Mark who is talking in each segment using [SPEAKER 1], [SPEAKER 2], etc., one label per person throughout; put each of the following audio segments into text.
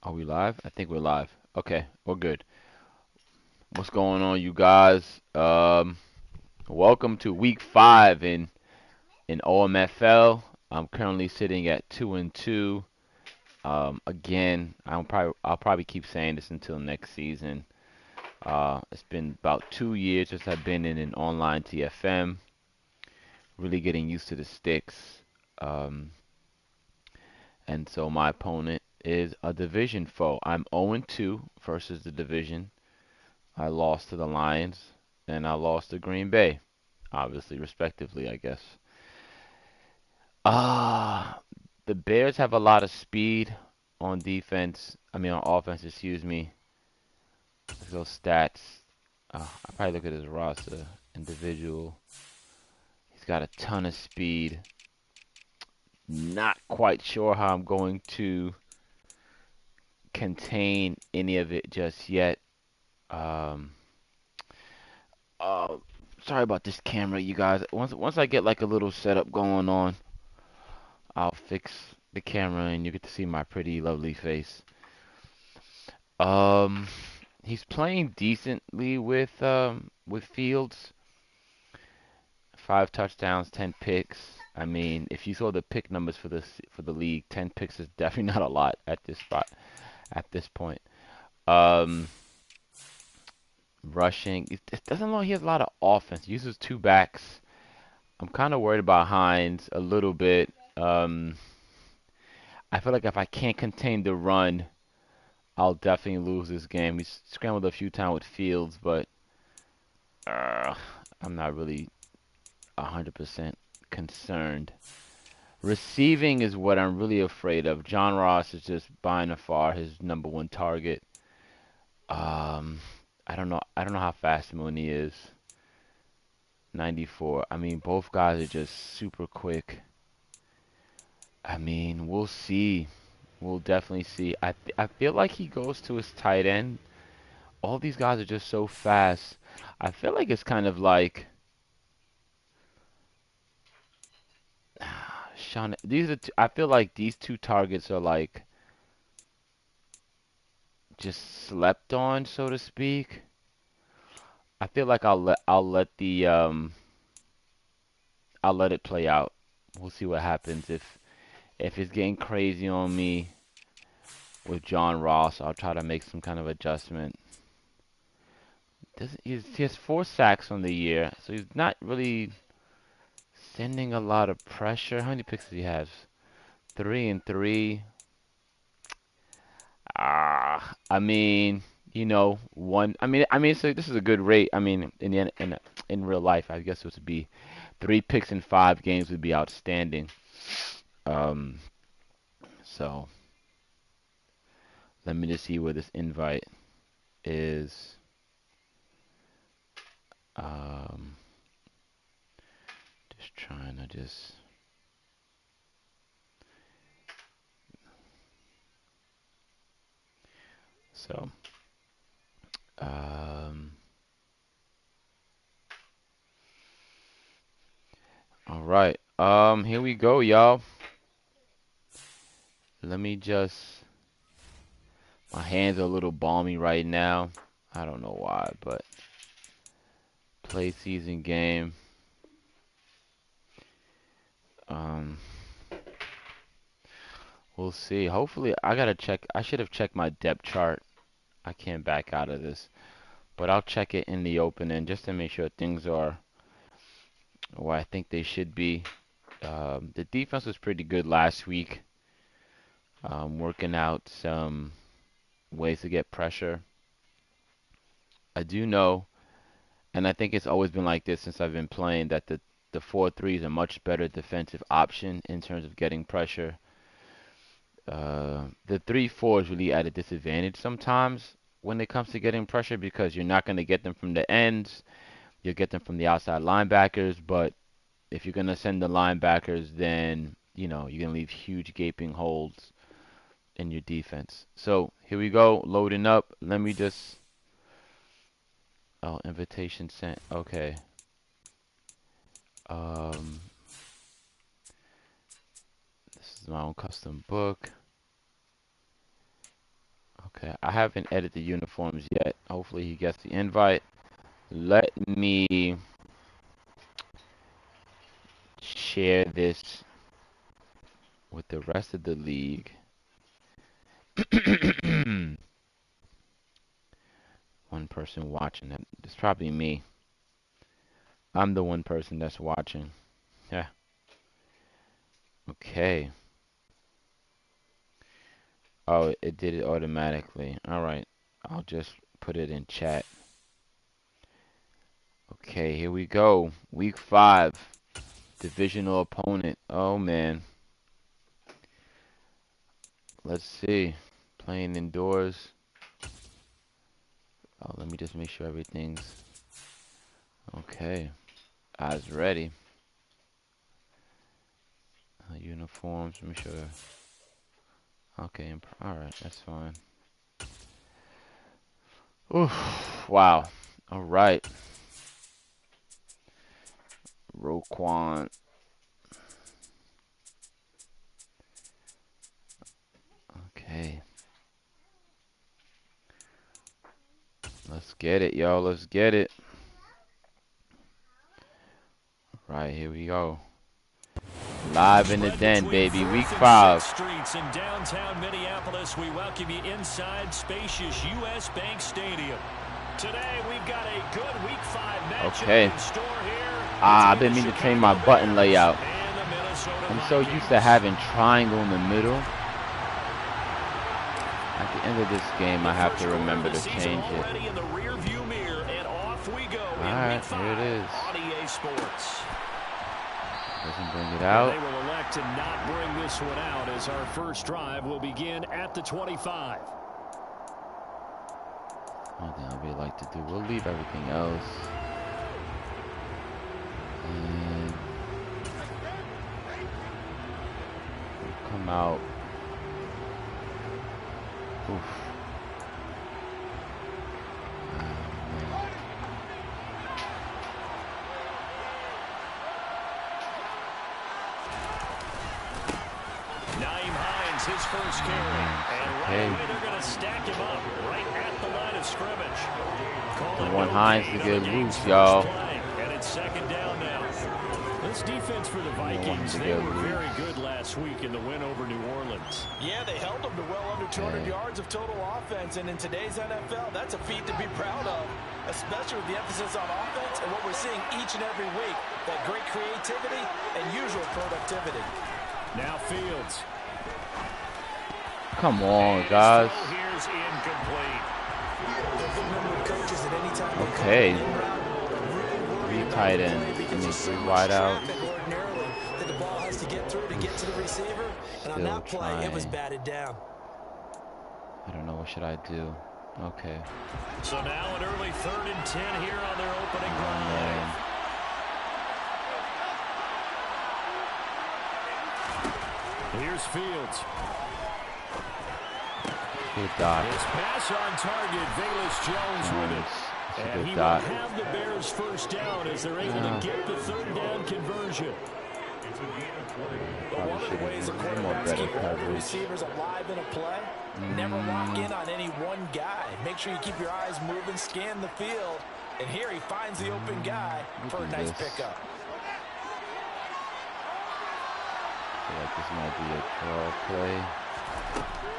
[SPEAKER 1] Are we live? I think we're live. Okay, we're good. What's going on, you guys? Welcome to week 5 in OMFL. I'm currently sitting at 2-2. Again, I'll probably keep saying this until next season. It's been about 2 years since I've been in an online CFM. Really getting used to the sticks. Um, and so my opponent is a division foe. I'm 0-2 versus the division. I lost to the Lions and I lost to Green Bay, obviously, respectively, I guess. Ah, the Bears have a lot of speed on defense. I mean, on offense, excuse me. Those stats. I probably look at his roster, individual. He's got a ton of speed. Not quite sure how I'm going to contain any of it just yet. Um, uh, Sorry about this camera, you guys. Once I get like a little setup going on, I'll fix the camera and you get to see my pretty lovely face. Um, he's playing decently with Fields. 5 touchdowns, 10 picks. I mean, if you saw the pick numbers for the league, 10 picks is definitely not a lot at this spot at this point. Um, Rushing, it doesn't look like he has a lot of offense. He uses two backs. I'm kind of worried about Hines a little bit. Um, I feel like if I can't contain the run, I'll definitely lose this game. He's scrambled a few times with Fields, but uh, I'm not really 100% concerned. Receiving is what I'm really afraid of. John Ross is just by and far his number one target. Um, I don't know. I don't know how fast Mooney is. 94. I mean, both guys are just super quick. I mean, we'll see. We'll definitely see. I feel like he goes to his tight end. All these guys are just so fast. I feel like it's kind of like Sean. I feel like these two targets are like just slept on, so to speak. I feel like I'll let it play out. We'll see what happens if it's getting crazy on me with John Ross. I'll try to make some kind of adjustment. He has 4 sacks on the year, so he's not really sending a lot of pressure. How many picks does he have? 3 and 3. I mean, one. I mean, so this is a good rate. I mean, in real life, I guess it would be 3 picks in 5 games would be outstanding. Um, so let me just see where this invite is. Um, just trying to just. So, um, all right. Here we go, y'all. Let me just. My hands are a little balmy right now. I don't know why, but play season game. Um, we'll see. Hopefully, I gotta check. I should have checked my depth chart. I can't back out of this, but I'll check it in the opening just to make sure things are where I think they should be. The defense was pretty good last week. Working out some ways to get pressure. I do know, and I think it's always been like this since I've been playing, that the 4-3 is a much better defensive option in terms of getting pressure. The 3-4 is really at a disadvantage sometimes when it comes to getting pressure because you're not going to get them from the ends. You'll get them from the outside linebackers, but if you're going to send the linebackers, then, you're going to leave huge gaping holes in your defense. So here we go, loading up. Let me just. Oh, invitation sent. Okay. Um, this is my own custom book. Okay, I haven't edited the uniforms yet. Hopefully he gets the invite. Let me share this with the rest of the league. One person watching it. It's probably me. I'm the one person that's watching. Yeah. Okay. Oh, it did it automatically. All right. I'll just put it in chat. Okay, here we go. Week 5. Divisional opponent. Oh, man. Let's see. Playing indoors. Oh, let me just make sure everything's okay. Eyes ready. Uniforms. Let me show you. Okay, alright, that's fine. Oof, wow. Alright. Roquan. Okay. Let's get it, yo. Let's get it. Right, here we go. Live in the den, baby. Week 5.
[SPEAKER 2] Streets in downtown Minneapolis. We welcome you inside spacious U.S. Bank Stadium. Today we've got a good Week 5 matchup in store here.
[SPEAKER 1] I've been meaning to change my button layout. I'm so used to having triangle in the middle. At the end of this game, I have to remember to change it. Alright, here it is. Doesn't bring it out.
[SPEAKER 2] They will elect to not bring this one out as our first drive will begin at the 25.
[SPEAKER 1] One thing I'd really like to do, we'll leave everything else. And we'll come out. Oof.
[SPEAKER 2] His first carry, and right away they're going to stack him up right at the line of scrimmage.
[SPEAKER 1] I want Hines to get loose, y'all.
[SPEAKER 2] And it's second down now. This defense for the Vikings, they were very good last week in the win over New Orleans.
[SPEAKER 3] Yeah, they held them to well under 200 yards of total offense, and in today's NFL, that's a feat to be proud of, especially with the emphasis on offense and what we're seeing each and every week, that great creativity and usual productivity.
[SPEAKER 2] Now Fields.
[SPEAKER 1] Come on, guys. Okay. 3 tight ends and then 3 wide out.
[SPEAKER 3] That the ball has to get through to get to the receiver, and on that play, it was batted down.
[SPEAKER 1] I don't know, what should I do? Okay.
[SPEAKER 2] So now an early 3rd and 10 here on their opening drive. Here's Fields.
[SPEAKER 1] Good dot.
[SPEAKER 2] His pass on target, Velus Jones with it. And he will have the Bears first down as they're able to get the 3rd down conversion.
[SPEAKER 3] But one of the ways that quarterbacks keep all the receivers alive in a play, never lock in on any one guy. Make sure you keep your eyes moving, scan the field, and here he finds the open guy for a nice pickup.
[SPEAKER 1] I feel like this might be a draw play.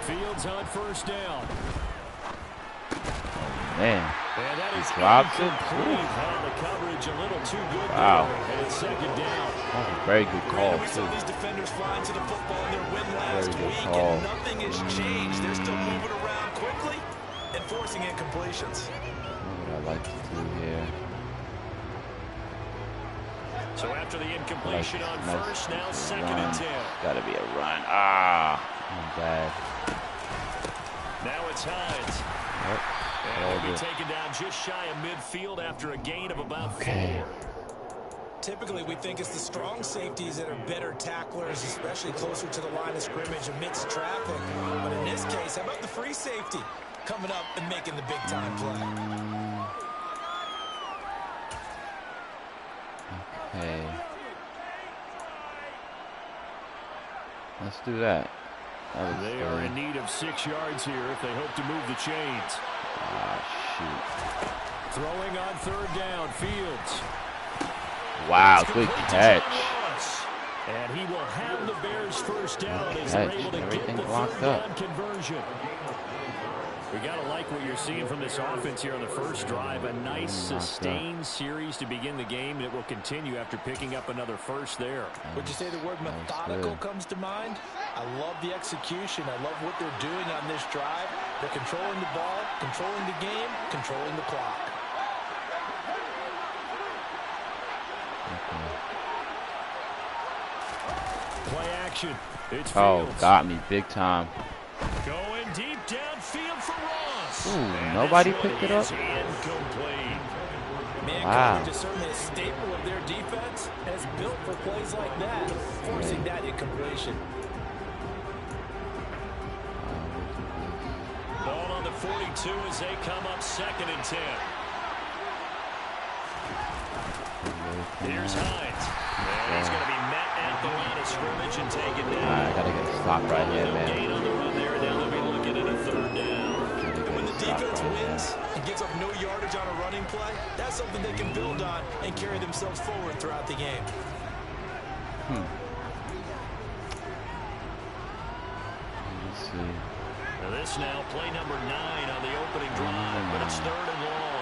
[SPEAKER 2] Fields on first down.
[SPEAKER 1] Oh, man.
[SPEAKER 2] And that is
[SPEAKER 1] dropped it.
[SPEAKER 2] The coverage a little too good.
[SPEAKER 1] Wow.
[SPEAKER 2] There, and it's second down.
[SPEAKER 1] That was a very good call,
[SPEAKER 3] We
[SPEAKER 1] too.
[SPEAKER 3] saw these defenders fly to the football in their win last week,
[SPEAKER 1] call.
[SPEAKER 3] and nothing has changed. They're still moving around quickly and forcing incompletions.
[SPEAKER 1] What would I like to do here?
[SPEAKER 2] So after the incompletion on first, now 2nd and 10.
[SPEAKER 1] Gotta be a run. I'm bad.
[SPEAKER 2] Now it's Hines.
[SPEAKER 1] Yep.
[SPEAKER 2] And he'll be taken down just shy of midfield after a gain of about 4.
[SPEAKER 3] Typically, we think it's the strong safeties that are better tacklers, especially closer to the line of scrimmage amidst traffic. But in this case, how about the free safety coming up and making the big-time play?
[SPEAKER 1] Okay. Let's do that.
[SPEAKER 2] They are in need of 6 yards here if they hope to move the chains.
[SPEAKER 1] Shoot.
[SPEAKER 2] Throwing on 3rd down, Fields.
[SPEAKER 1] Wow, good catch.
[SPEAKER 2] And he will have the Bears first down as they're able to get the 3rd down conversion. We got to like what you're seeing from this offense here on the first drive. A nice sustained series to begin the game, and it will continue after picking up another first there.
[SPEAKER 3] Would you say the word methodical comes to mind? I love the execution. I love what they're doing on this drive. They're controlling the ball, controlling the game, controlling the clock.
[SPEAKER 2] Play action. It's Fields.
[SPEAKER 1] Oh, got me big time.
[SPEAKER 2] Going deep downfield for Ross.
[SPEAKER 1] Ooh, nobody picked it up.
[SPEAKER 3] Man, coverage is certainly a staple of their defense, and it's built for plays like that, forcing that incompletion.
[SPEAKER 2] Ball on the 42 as they come up 2nd and 10. Here's Hines. And he's going to be met at the line of scrimmage and taken down.
[SPEAKER 1] I gotta get a stop right here, man.
[SPEAKER 2] Gain on the run there. Now they'll be looking at a 3rd down.
[SPEAKER 3] When the defense wins and gives up no yardage on a running play, that's something they can build on and carry themselves forward throughout the game.
[SPEAKER 1] Let's see.
[SPEAKER 2] Now this now play number 9 on the opening drive, but it's 3rd and long.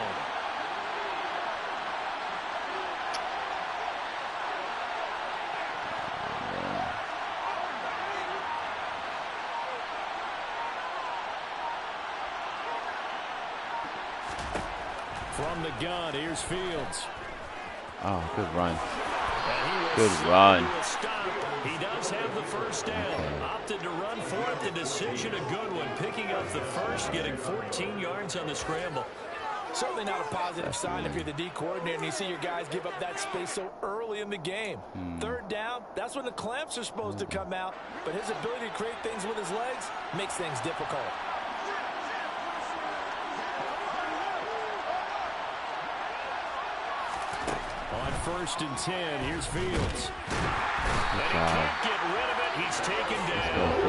[SPEAKER 2] From the gun, here's Fields.
[SPEAKER 1] Oh, good run. Good run.
[SPEAKER 2] He does have the first down. Opted to run for it. The decision, a good one. Picking up the first, getting 14 yards on the scramble.
[SPEAKER 3] Certainly not a positive sign if you're the D coordinator and you see your guys give up that space so early in the game. 3rd down, that's when the clamps are supposed to come out. But his ability to create things with his legs makes things difficult.
[SPEAKER 2] On 1st and 10, here's Fields. And he can't get rid of it. He's taken down.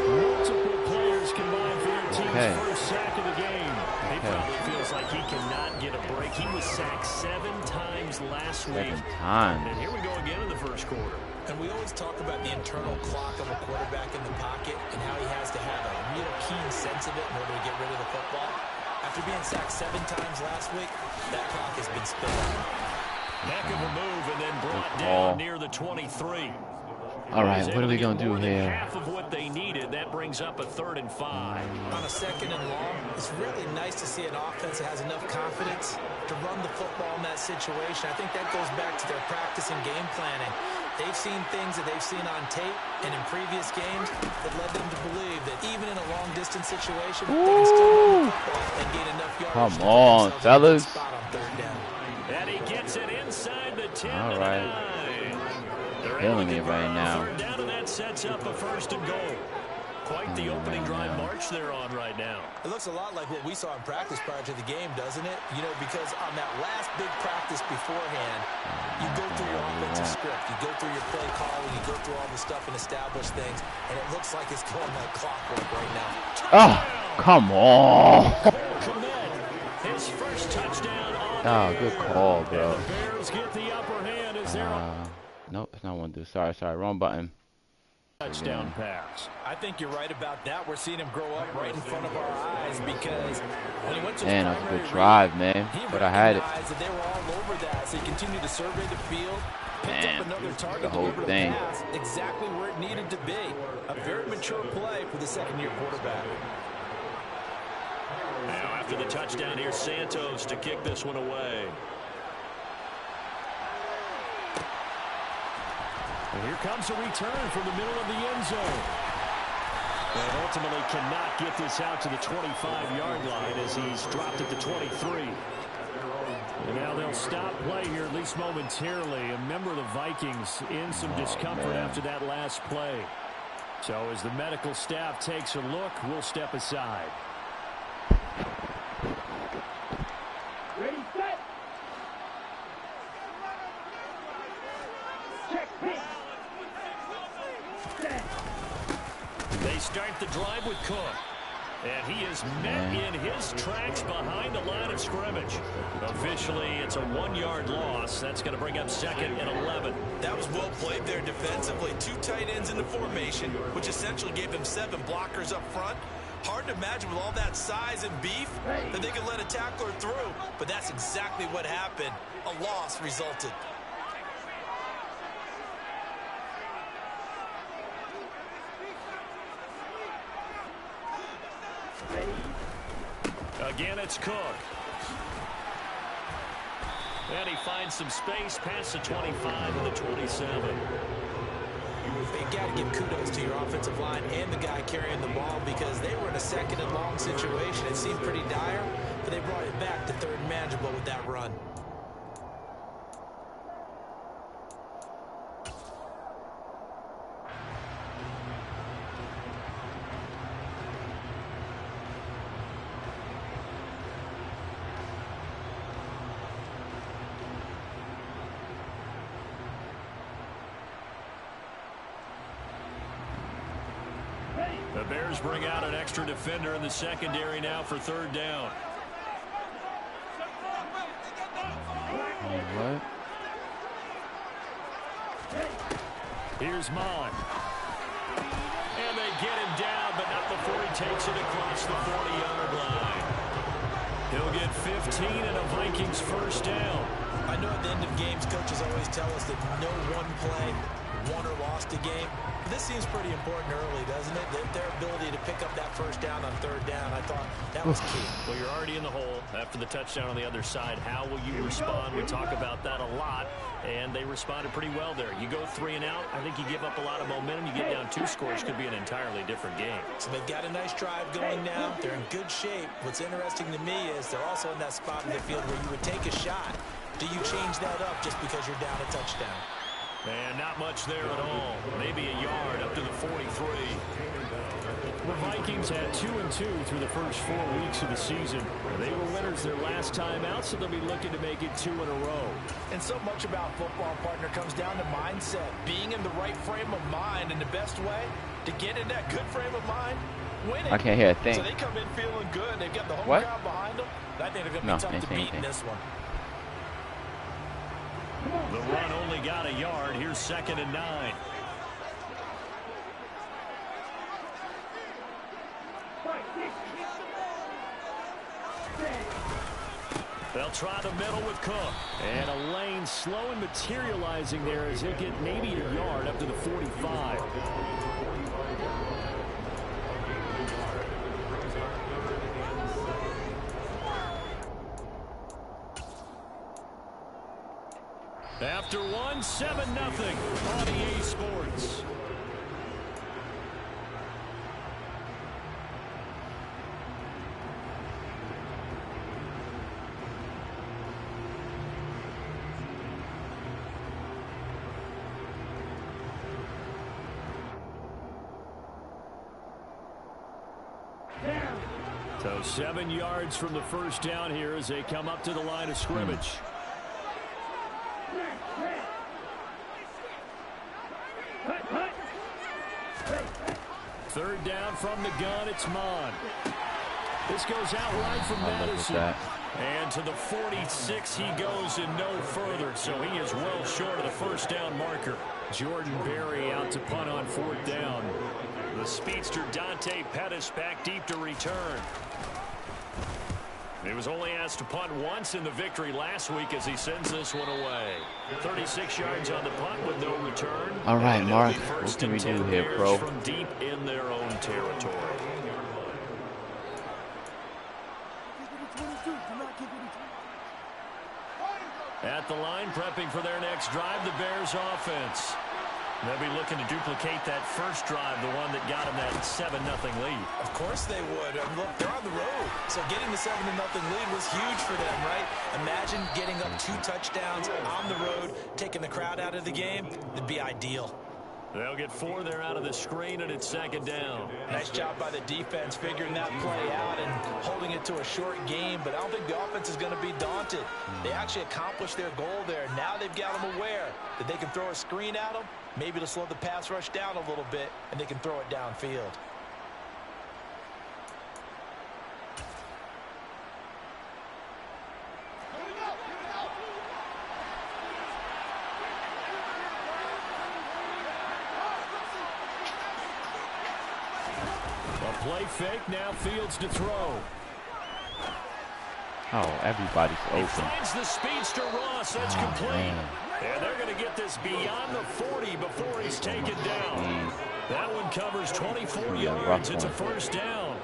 [SPEAKER 2] Multiple players combined for your team's first sack of the game. He probably feels like he cannot get a break. He was sacked 7 times last week.
[SPEAKER 1] 7 times.
[SPEAKER 2] And here we go again in the first quarter.
[SPEAKER 3] And we always talk about the internal clock of a quarterback in the pocket and how he has to have a real keen sense of it in order to get rid of the football. After being sacked 7 times last week, that clock has been spilled.
[SPEAKER 2] Heck of a move and then brought down near the 23.
[SPEAKER 1] All right, what are we going to do here?
[SPEAKER 2] Half of what they needed. That brings up a 3rd and 5.
[SPEAKER 3] On a 2nd and long, it's really nice to see an offense that has enough confidence to run the football in that situation. I think that goes back to their practice and game planning. They've seen things that they've seen on tape and in previous games that led them to believe that even in a long-distance situation, they can still run the football and gain enough yards.
[SPEAKER 1] Come on, fellas.
[SPEAKER 3] Spot on 3rd down.
[SPEAKER 2] And he gets it inside the 10.
[SPEAKER 1] All right. Killing me right now.
[SPEAKER 2] 3rd down, and that sets up a 1st and goal. Quite the opening drive march they're on right now.
[SPEAKER 3] It looks a lot like what we saw in practice prior to the game, doesn't it? You know, because on that last big practice beforehand, you go through your offensive script, you go through your play calling, you go through all the stuff and establish things, and it looks like it's going like clockwork right now.
[SPEAKER 1] Oh, come on.
[SPEAKER 2] His first touchdown on
[SPEAKER 1] Oh, good call, bro.
[SPEAKER 2] the Bears get the upper hand as they're
[SPEAKER 1] nope, it's not one to do. Sorry, wrong button.
[SPEAKER 2] touchdown pass.
[SPEAKER 3] I think you're right about that. We're seeing him grow up right in front of our eyes because when he went to
[SPEAKER 1] Man, that was a good drive, man. But I had it.
[SPEAKER 3] that they were all over that, so he continued to survey the field, picked up another target,
[SPEAKER 1] the whole
[SPEAKER 3] delivered a
[SPEAKER 1] thing.
[SPEAKER 3] pass exactly where it needed to be. A very mature play for the second-year quarterback.
[SPEAKER 2] Now after the touchdown, here's Santos to kick this one away. And here comes a return from the middle of the end zone. And ultimately cannot get this out to the 25-yard line as he's dropped at the 23. And now they'll stop play here, at least momentarily. A member of the Vikings in some discomfort after that last play. So as the medical staff takes a look, we'll step aside.
[SPEAKER 4] Ready, set. Check, pitch.
[SPEAKER 2] start the drive with Cook. And he is met in his tracks behind the line of scrimmage. Officially, it's a 1-yard loss. That's going to bring up 2nd and 11.
[SPEAKER 3] That was well played there defensively. 2 tight ends in the formation, which essentially gave them 7 blockers up front. Hard to imagine with all that size and beef that they could let a tackler through. But that's exactly what happened. A loss resulted.
[SPEAKER 2] Again, it's Cook. And he finds some space past the 25 and the 27.
[SPEAKER 3] You got to give kudos to your offensive line and the guy carrying the ball because they were in a 2nd and long situation. It seemed pretty dire, but they brought it back to 3rd and manageable with that run.
[SPEAKER 2] The Bears bring out an extra defender in the secondary now for 3rd down.
[SPEAKER 1] What?
[SPEAKER 2] Here's Mon. And they get him down, but not before he takes it across the 40-yard line. He'll get 15 and a Vikings 1st down.
[SPEAKER 3] I know at the end of games, coaches always tell us that no one play won or lost a game. But this seems pretty important early, doesn't it? Their ability to pick up that 1st down on 3rd down, I thought that was key.
[SPEAKER 2] Well, you're already in the hole after the touchdown on the other side. How will you respond? We talk about that a lot, and they responded pretty well there. You go 3 and out, I think you give up a lot of momentum. You get down 2 scores, could be an entirely different game.
[SPEAKER 3] So they've got a nice drive going now. They're in good shape. What's interesting to me is they're also in that spot in the field where you would take a shot. Do you change that up just because you're down a touchdown?
[SPEAKER 2] And not much there at all. Maybe a yard up to the 43. The Vikings had 2-2 through the first 4 weeks of the season. They were winners their last time out, so they'll be looking to make it 2 in a row.
[SPEAKER 3] And so much about football, partner, comes down to mindset. Being in the right frame of mind, and the best way to get in that good frame of mind, winning.
[SPEAKER 1] I can't hear a thing.
[SPEAKER 3] So they come in feeling good. They've got the home
[SPEAKER 1] What?
[SPEAKER 3] crowd behind them. I think they're going to be tough to beat in this one.
[SPEAKER 2] The run only got a yard. Here's 2nd and 9. They'll try the middle with Cook. And a lane slow and materializing there as they get maybe a yard up to the 45. After 1, 7-0 on EA Sports. So 7 yards from the 1st down here as they come up to the line of scrimmage. 3rd down from the gun, it's Mon. This goes out right from Madison. And to the 46 he goes and no further. So he is well short of the 1st down marker. Jordan Berry out to punt on 4th down. The speedster Dante Pettis back deep to return. He was only asked to punt once in the victory last week as he sends this one away. 36 yards on the punt with no return.
[SPEAKER 1] All right, Mark, what can we do here, bro?
[SPEAKER 2] From deep in their own territory. At the line, prepping for their next drive, the Bears offense. They'll be looking to duplicate that first drive, the one that got them that 7-0 lead.
[SPEAKER 3] Of course they would. Look, they're on the road. So getting the 7-0 lead was huge for them, right? Imagine getting up 2 touchdowns on the road, taking the crowd out of the game. It'd be ideal.
[SPEAKER 2] They'll get 4 there out of the screen, and it's 2nd down.
[SPEAKER 3] Nice job by the defense figuring that play out and holding it to a short game, but I don't think the offense is going to be daunted. They actually accomplished their goal there. Now they've got them aware that they can throw a screen at them, maybe to slow the pass rush down a little bit, and they can throw it downfield.
[SPEAKER 2] A play fake, now Fields to throw.
[SPEAKER 1] Oh, everybody's
[SPEAKER 2] He
[SPEAKER 1] open.
[SPEAKER 2] finds the speedster Ross. That's complete.
[SPEAKER 1] Man.
[SPEAKER 2] And they're going to get this beyond the 40 before he's taken down. That one covers 24 yards. It's a first down.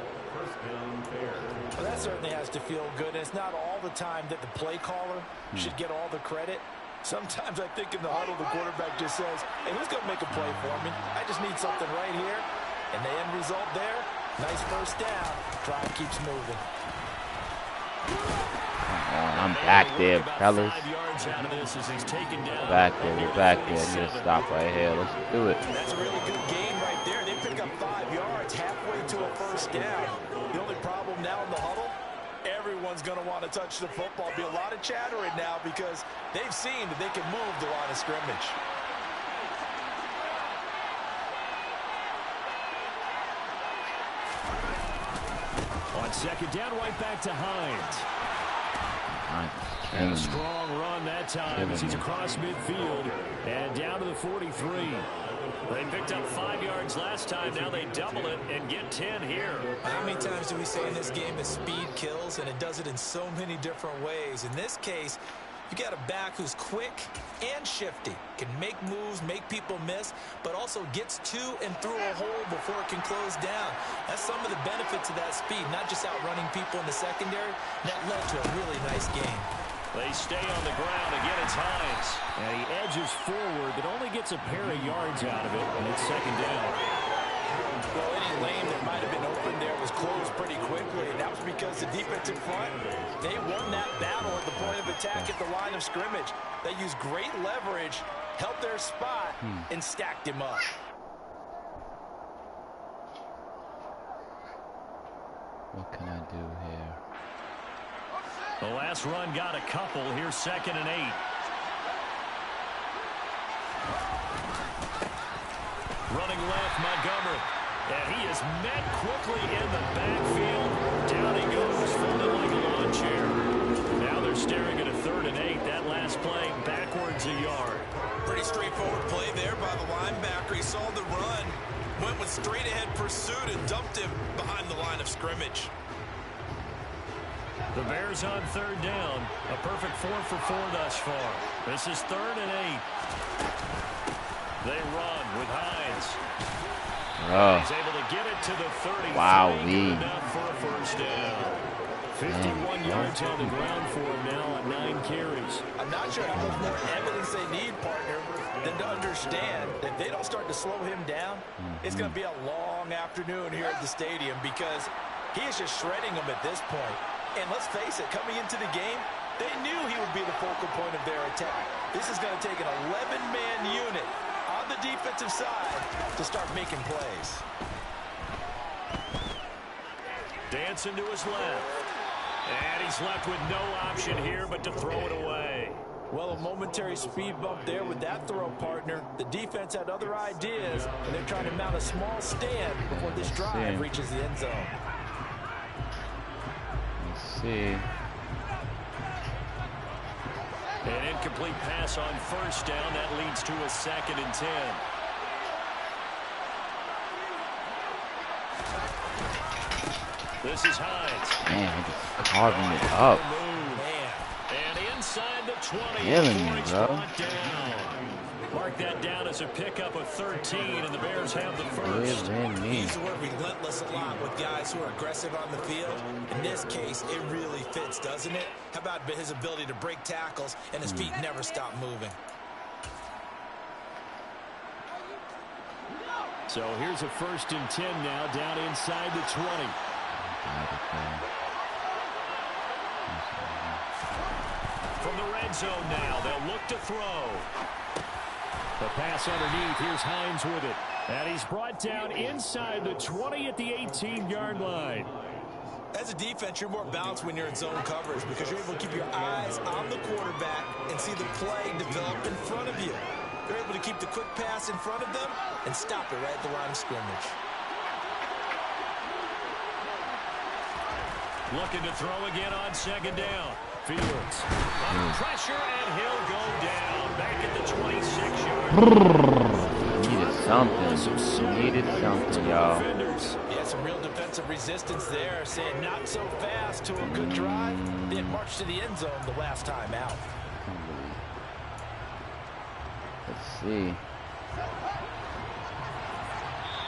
[SPEAKER 3] Well, that certainly has to feel good. And it's not all the time that the play caller should get all the credit. Sometimes I think in the huddle, the quarterback just says, hey, who's going to make a play for me? I just need something right here. And the end result there, nice first down. Drive keeps moving.
[SPEAKER 1] I'm back there, fellas. Back there, we're back there. I need to stop right here. Let's do it.
[SPEAKER 3] That's a really good gain right there. They pick up 5 yards halfway to a first down. The only problem now in the huddle, everyone's going to want to touch the football. Be a lot of chattering now because they've seen that they can move the line of scrimmage.
[SPEAKER 2] On second down, right back to Hines.
[SPEAKER 1] And
[SPEAKER 2] a strong run that time as he's across midfield and down to the 43. They picked up 5 yards last time. Now they double it and get 10 here.
[SPEAKER 3] How many times do we say in this game that speed kills, and it does it in so many different ways? In this case, you got a back who's quick and shifty, can make moves, make people miss, but also gets to and through a hole before it can close down. That's some of the benefits of that speed, not just outrunning people in the secondary. That led to a really nice game.
[SPEAKER 2] They stay on the ground. Again, it's Hines. And he edges forward, but only gets a pair of yards out of it, and it's second down.
[SPEAKER 3] Well, any lane that might have been open there was closed pretty quickly, and that was because the defensive front, they won that battle at the point of attack at the line of scrimmage. They used great leverage, held their spot, and stacked him up.
[SPEAKER 1] what can I do here?
[SPEAKER 2] The last run got a couple. Here's 2nd and 8. Running left, Montgomery. And he is met quickly in the backfield. Down he goes, folded like a lawn chair. Now they're staring at a 3rd and 8. That last play backwards a yard.
[SPEAKER 3] Pretty straightforward play there by the linebacker. He saw the run, went with straight-ahead pursuit, and dumped him behind the line of scrimmage.
[SPEAKER 2] The Bears on 3rd down. A perfect 4 for 4 thus far. This is 3rd and 8. They run with Hines. He's able to get it to the 30.
[SPEAKER 1] Wow,
[SPEAKER 2] enough for a first down. 51 yards on the ground for him now on 9 carries.
[SPEAKER 3] I'm not sure how much more evidence they need, partner, than to understand that they don't start to slow him down. It's going to be a long afternoon here at the stadium because he is just shredding them at this point. And let's face it, coming into the game, they knew he would be the focal point of their attack. This is going to take an 11-man unit on the defensive side to start making plays.
[SPEAKER 2] Dancing to his left. And he's left with no option here but to throw it away.
[SPEAKER 3] Well, a momentary speed bump there with that throw, partner. The defense had other ideas, and they're trying to mount a small stand before this drive reaches the end zone.
[SPEAKER 1] Let's see.
[SPEAKER 2] An incomplete pass on first down. That leads to a 2nd and 10. This is Hines.
[SPEAKER 1] Man, just carving it up.
[SPEAKER 2] And inside the 20.
[SPEAKER 1] Killing me, bro.
[SPEAKER 2] Mark that down as a pickup of 13, and the Bears have the first.
[SPEAKER 3] He used the word relentless a lot with guys who are aggressive on the field. In this case, it really fits, doesn't it? How about his ability to break tackles and his feet never stop moving?
[SPEAKER 2] So here's a 1st and 10 now, down inside the 20. From the red zone now, they'll look to throw. The pass underneath. Here's Hines with it. And he's brought down inside the 20 at the 18-yard line.
[SPEAKER 3] As a defense, you're more balanced when you're in zone coverage because you're able to keep your eyes on the quarterback and see the play develop in front of you. You're able to keep the quick pass in front of them and stop it right at the line of scrimmage.
[SPEAKER 2] Looking to throw again on 2nd down. Fields under pressure, and he'll go down back at the 26-yard.
[SPEAKER 1] Needed something, y'all.
[SPEAKER 3] Yeah, some real defensive defensive resistance there, saying not so fast to a good drive. They had marched to the end zone the last time out.
[SPEAKER 1] Let's see.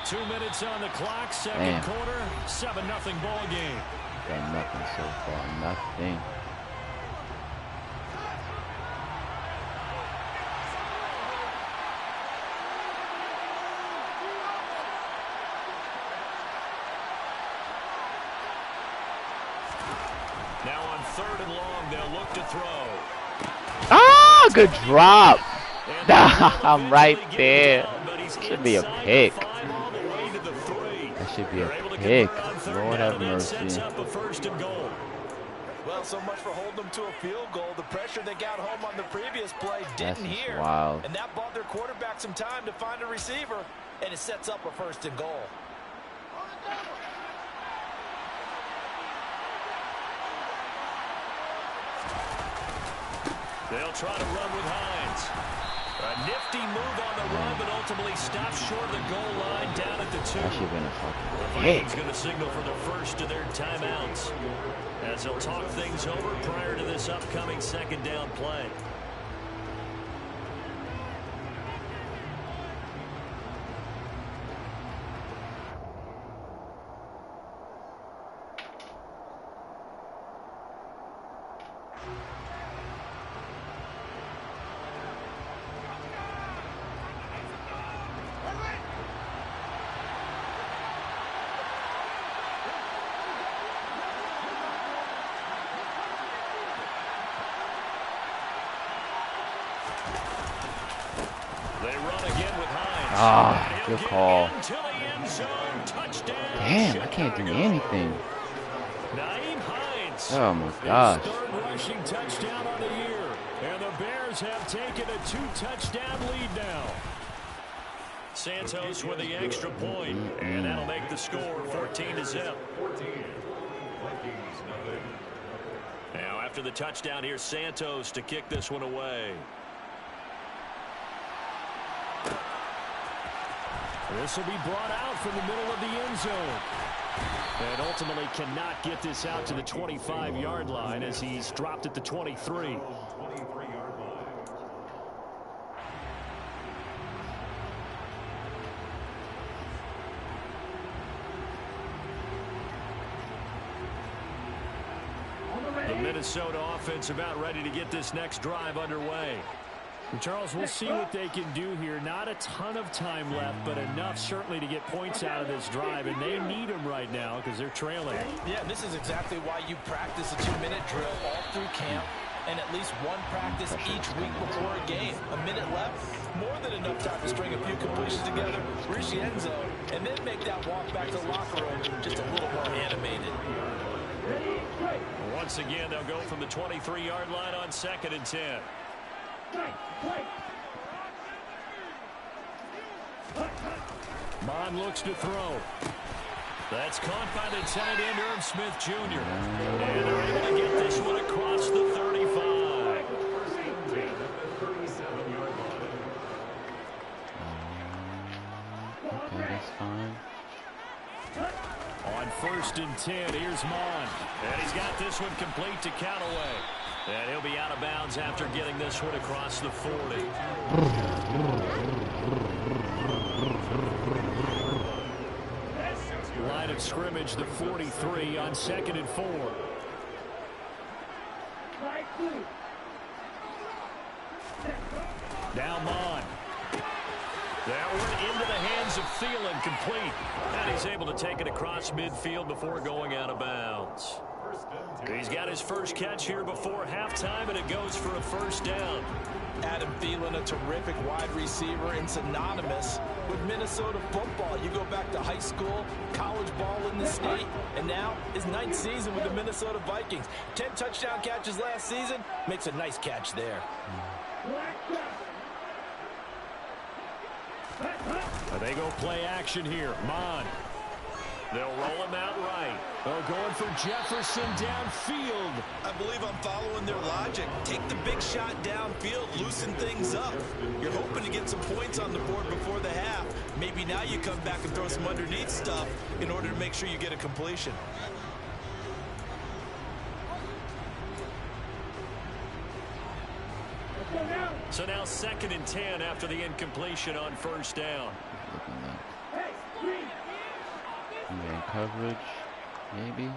[SPEAKER 2] 2 minutes on the clock, second quarter, 7-0 ball game.
[SPEAKER 1] Got nothing so far, nothing.
[SPEAKER 2] Now on 3rd and long, they'll look to throw.
[SPEAKER 1] Ah, good drop. I'm right there. Should be a pick. That should be a pick. Lord have mercy.
[SPEAKER 3] Well, so much for holding them to a field goal. The pressure they got home on the previous play didn't hear.
[SPEAKER 1] Wild.
[SPEAKER 3] And that bought their quarterback some time to find a receiver, and it sets up a 1st and goal.
[SPEAKER 2] They'll try to run with Hines. A nifty move on the run, but ultimately stops short of the goal line down at the 2.
[SPEAKER 1] That should have been a fucking
[SPEAKER 2] Vikings going to signal for the first of their timeouts as they'll talk things over prior to this upcoming 2nd down play.
[SPEAKER 1] Ah, good call. Damn, I can't do anything. Oh my gosh.
[SPEAKER 2] Rushing touchdown on the year, and the Bears have taken a 2-touchdown lead now. Santos with the extra point, and that'll make the score 14-0. Now after the touchdown, here's Santos to kick this one away. This will be brought out from the middle of the end zone. And ultimately cannot get this out to the 25-yard line as he's dropped at the 23. The Minnesota offense about ready to get this next drive underway. Charles, we'll see what they can do here. Not a ton of time left, but enough certainly to get points out of this drive, and they need them right now because they're trailing.
[SPEAKER 3] Yeah, this is exactly why you practice a 2-minute drill all through camp and at least one practice each week before a game. A minute left, more than enough time to string a few completions together, reach the end zone, and then make that walk back to the locker room just a little more animated.
[SPEAKER 2] Once again, they'll go from the 23-yard line on 2nd and 10. Bond looks to throw. That's caught by the tight end, Smith Jr. And they're able to get this one across the 35.
[SPEAKER 1] Okay, that's fine.
[SPEAKER 2] On 1st and 10, here's Mon. And he's got this one complete to Callaway. And he'll be out of bounds after getting this one across the 40. Line of scrimmage, the 43 on 2nd and 4. Now Mon. That one into the hands of Thielen, complete. And he's able to take it across midfield before going out of bounds. He's got his first catch here before halftime, and it goes for a 1st down.
[SPEAKER 3] Adam Thielen, a terrific wide receiver and synonymous with Minnesota football. You go back to high school, college ball in the state, and now his 9th season with the Minnesota Vikings. 10 touchdown catches last season, makes a nice catch there.
[SPEAKER 2] They go play action here. Mon. They'll roll him out right. Oh, going for Jefferson downfield.
[SPEAKER 3] I believe I'm following their logic. Take the big shot downfield, loosen things up. You're hoping to get some points on the board before the half. Maybe now you come back and throw some underneath stuff in order to make sure you get a completion.
[SPEAKER 2] So now 2nd and 10 after the incompletion on first down.
[SPEAKER 1] Man coverage, maybe.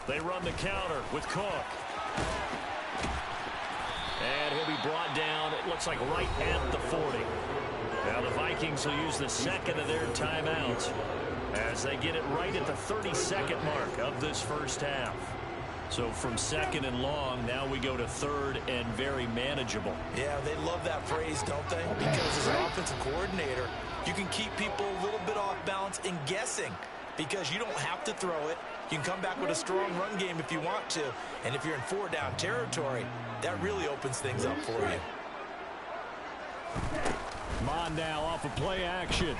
[SPEAKER 2] They run the counter with Cook. And he'll be brought down, it looks like right at the 40. Now the Vikings will use the 2nd of their timeouts as they get it right at the 32nd mark of this first half. So from 2nd and long, now we go to 3rd and very manageable.
[SPEAKER 3] Yeah, they love that phrase, don't they? Because as an offensive coordinator, you can keep people a little bit off balance and guessing because you don't have to throw it. You can come back with a strong run game if you want to. And if you're in 4-down territory, that really opens things up for you.
[SPEAKER 2] Mon now off of play action.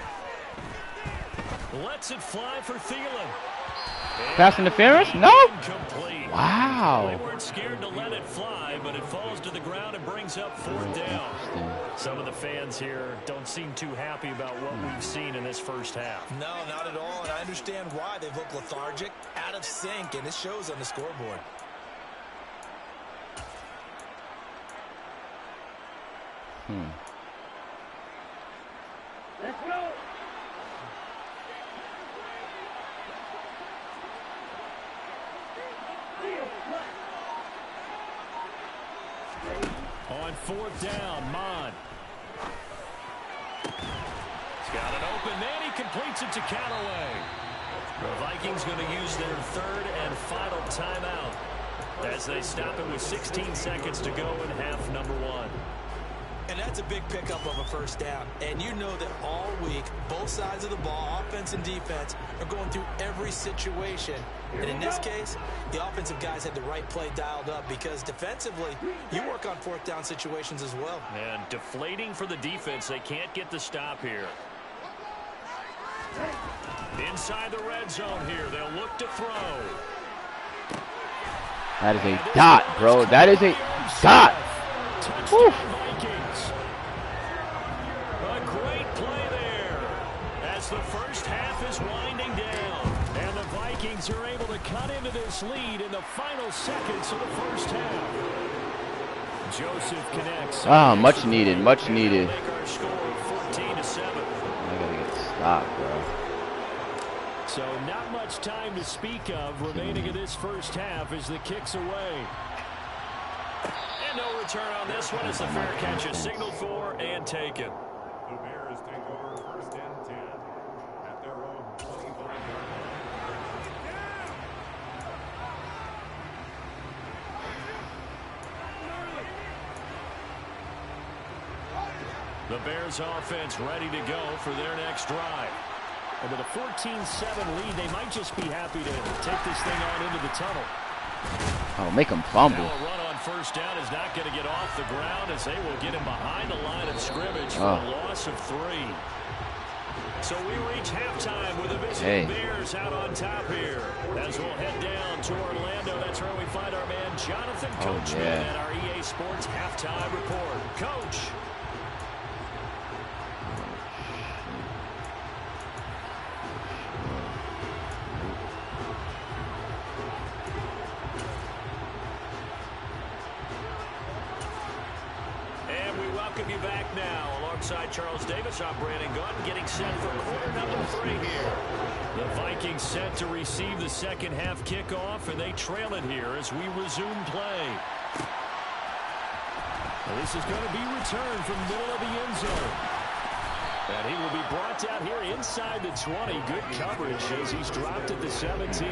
[SPEAKER 2] Lets it fly for Thielen.
[SPEAKER 1] Pass interference? No.
[SPEAKER 2] Incomplete.
[SPEAKER 1] Wow.
[SPEAKER 2] They weren't scared to let it fly, but it falls to the ground and brings up 4th down. Some of the fans here don't seem too happy about what we've seen in this first half.
[SPEAKER 3] No, not at all, and I understand why. They've looked lethargic, out of sync, and it shows on the scoreboard.
[SPEAKER 4] Let's go.
[SPEAKER 2] On 4th down, Mon. He's got it open, then he completes it to Callaway. The Vikings going to use their 3rd and final timeout as they stop it with 16 seconds to go in half number 1.
[SPEAKER 3] And that's a big pickup of a first down. And you know that all week, both sides of the ball, offense and defense, are going through every situation. And in this case, the offensive guys had the right play dialed up because defensively, you work on 4th down situations as well.
[SPEAKER 2] And deflating for the defense. They can't get the stop here. Inside the red zone here. They'll look to throw.
[SPEAKER 1] That is a dot, bro. That is a dot. Woo.
[SPEAKER 2] A great play there as the first half is winding down. And the Vikings are able to cut into this lead in the final seconds of the first half. Joseph connects.
[SPEAKER 1] Ah, much needed, much needed.
[SPEAKER 2] Make our score 14-7.
[SPEAKER 1] I gotta get stopped, bro.
[SPEAKER 2] So not much time to speak of remaining in this first half as the kick's away. And no return on this one as the fair catch is signaled for and taken.
[SPEAKER 5] The Bears take over 1st and 10 at their own 25-yard
[SPEAKER 2] The Bears offense ready to go for their next drive. And with a 14-7 lead, they might just be happy to take this thing on into the tunnel.
[SPEAKER 1] Oh, make him fumble.
[SPEAKER 2] Now a run on first down is not going to get off the ground as they will get him behind the line of scrimmage for a loss of 3. So we reach halftime with the visiting Bears out on top here. As we'll head down to Orlando, that's where we find our man Jonathan Coachman at our EA Sports Halftime Report. Coach. Welcome you back now. Alongside Charles Davis, I'm Brandon Gunn, getting set for quarter number 3 here. The Vikings set to receive the second half kickoff, and they trail it here as we resume play. Well, this is going to be returned from the middle of the end zone. And he will be brought down here inside the 20. Good coverage as he's dropped at the 17.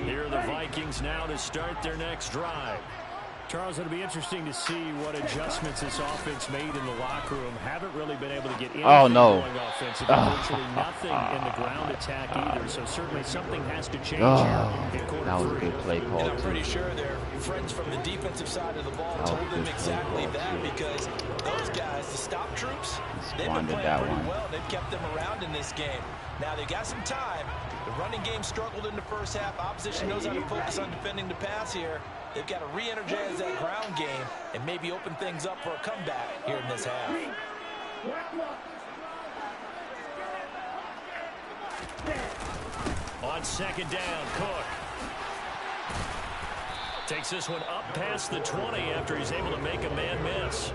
[SPEAKER 2] Here are the Vikings now to start their next drive. Charles, it'll be interesting to see what adjustments this offense made in the locker room. Haven't really been able to get anything going offensively. Virtually nothing in the ground attack either. So certainly something has to change here in quarter
[SPEAKER 1] that was a
[SPEAKER 2] three.
[SPEAKER 1] good play call,
[SPEAKER 3] And I'm pretty sure their friends from the defensive side of the ball told them exactly that, because those guys, the stop troops, they've been playing pretty well. They've kept them around in this game. Now they got some time. The running game struggled in the first half. Opposition knows how to focus on defending the pass here. They've got to re-energize that ground game and maybe open things up for a comeback here in this half.
[SPEAKER 2] On second down, Cook takes this one up past the 20 after he's able to make a man miss.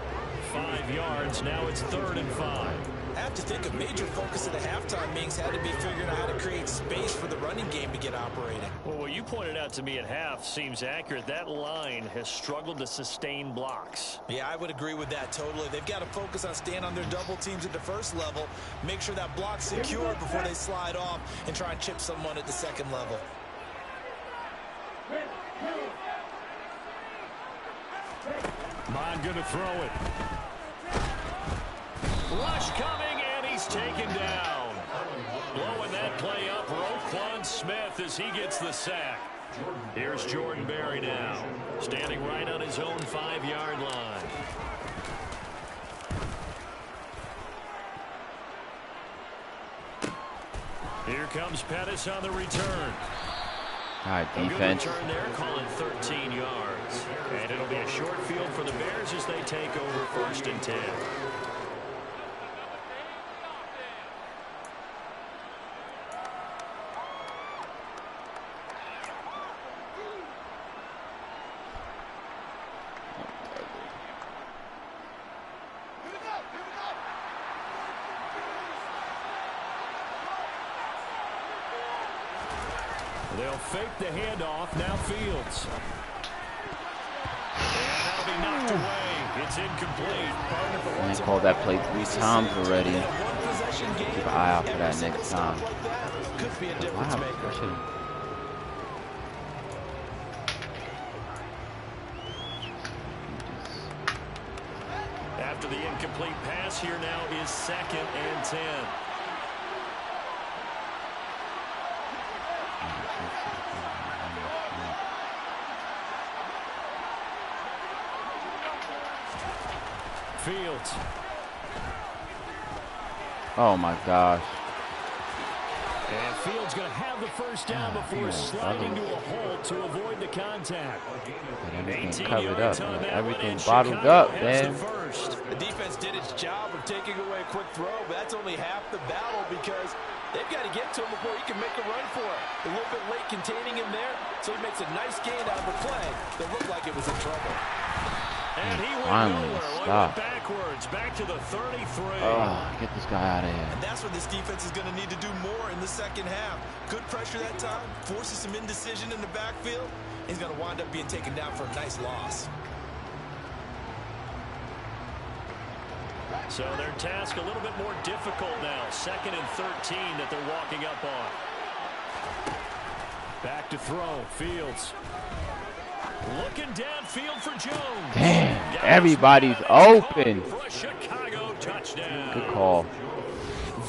[SPEAKER 2] 5 yards. Now it's 3rd and 5.
[SPEAKER 3] I have to think a major focus of the halftime meetings had to be figuring out how to create space for the running game to get operating.
[SPEAKER 2] Well, what you pointed out to me at half seems accurate. That line has struggled to sustain blocks.
[SPEAKER 3] Yeah, I would agree with that totally. They've got to focus on staying on their double teams at the first level, make sure that block's secure before they slide off and try and chip someone at the second level.
[SPEAKER 2] Mon going to throw it. Rush coming, and he's taken down. Blowing that play up, Roquan Smith, as he gets the sack. Here's Jordan Berry now, standing right on his own 5-yard line. Here comes Pettis on the return.
[SPEAKER 1] All right, defense.
[SPEAKER 2] A good return there, calling 13 yards. And it'll be a short field for the Bears as they take over 1st and 10. They'll fake the handoff. Now Fields. And that'll be knocked away. It's incomplete.
[SPEAKER 1] They called that play 3 times already. Keep an eye out for that next time.
[SPEAKER 3] Could be a difference maker.
[SPEAKER 2] After the incomplete pass, here now is 2nd and 10. Fields.
[SPEAKER 1] Oh my gosh.
[SPEAKER 2] And Fields going to have the first down before sliding to a hole to avoid the contact.
[SPEAKER 1] Everything covered up, man. Everything bottled up, man.
[SPEAKER 3] The defense did its job of taking away a quick throw, but that's only half the battle because they've got to get to him before he can make a run for it. A little bit late containing him there, so he makes a nice gain out of the play that looked like it was in trouble.
[SPEAKER 2] And he went
[SPEAKER 1] finally
[SPEAKER 2] nowhere. Backwards, back to the 33.
[SPEAKER 1] Get this guy out of here.
[SPEAKER 3] And that's what this defense is going to need to do more in the second half. Good pressure that time, forces some indecision in the backfield. He's going to wind up being taken down for a nice loss.
[SPEAKER 2] So their task a little bit more difficult now. 2nd and 13 that they're walking up on. Back to throw. Fields. Looking downfield for Jones.
[SPEAKER 1] Damn, everybody's open.
[SPEAKER 2] For a Chicago touchdown.
[SPEAKER 1] Good call.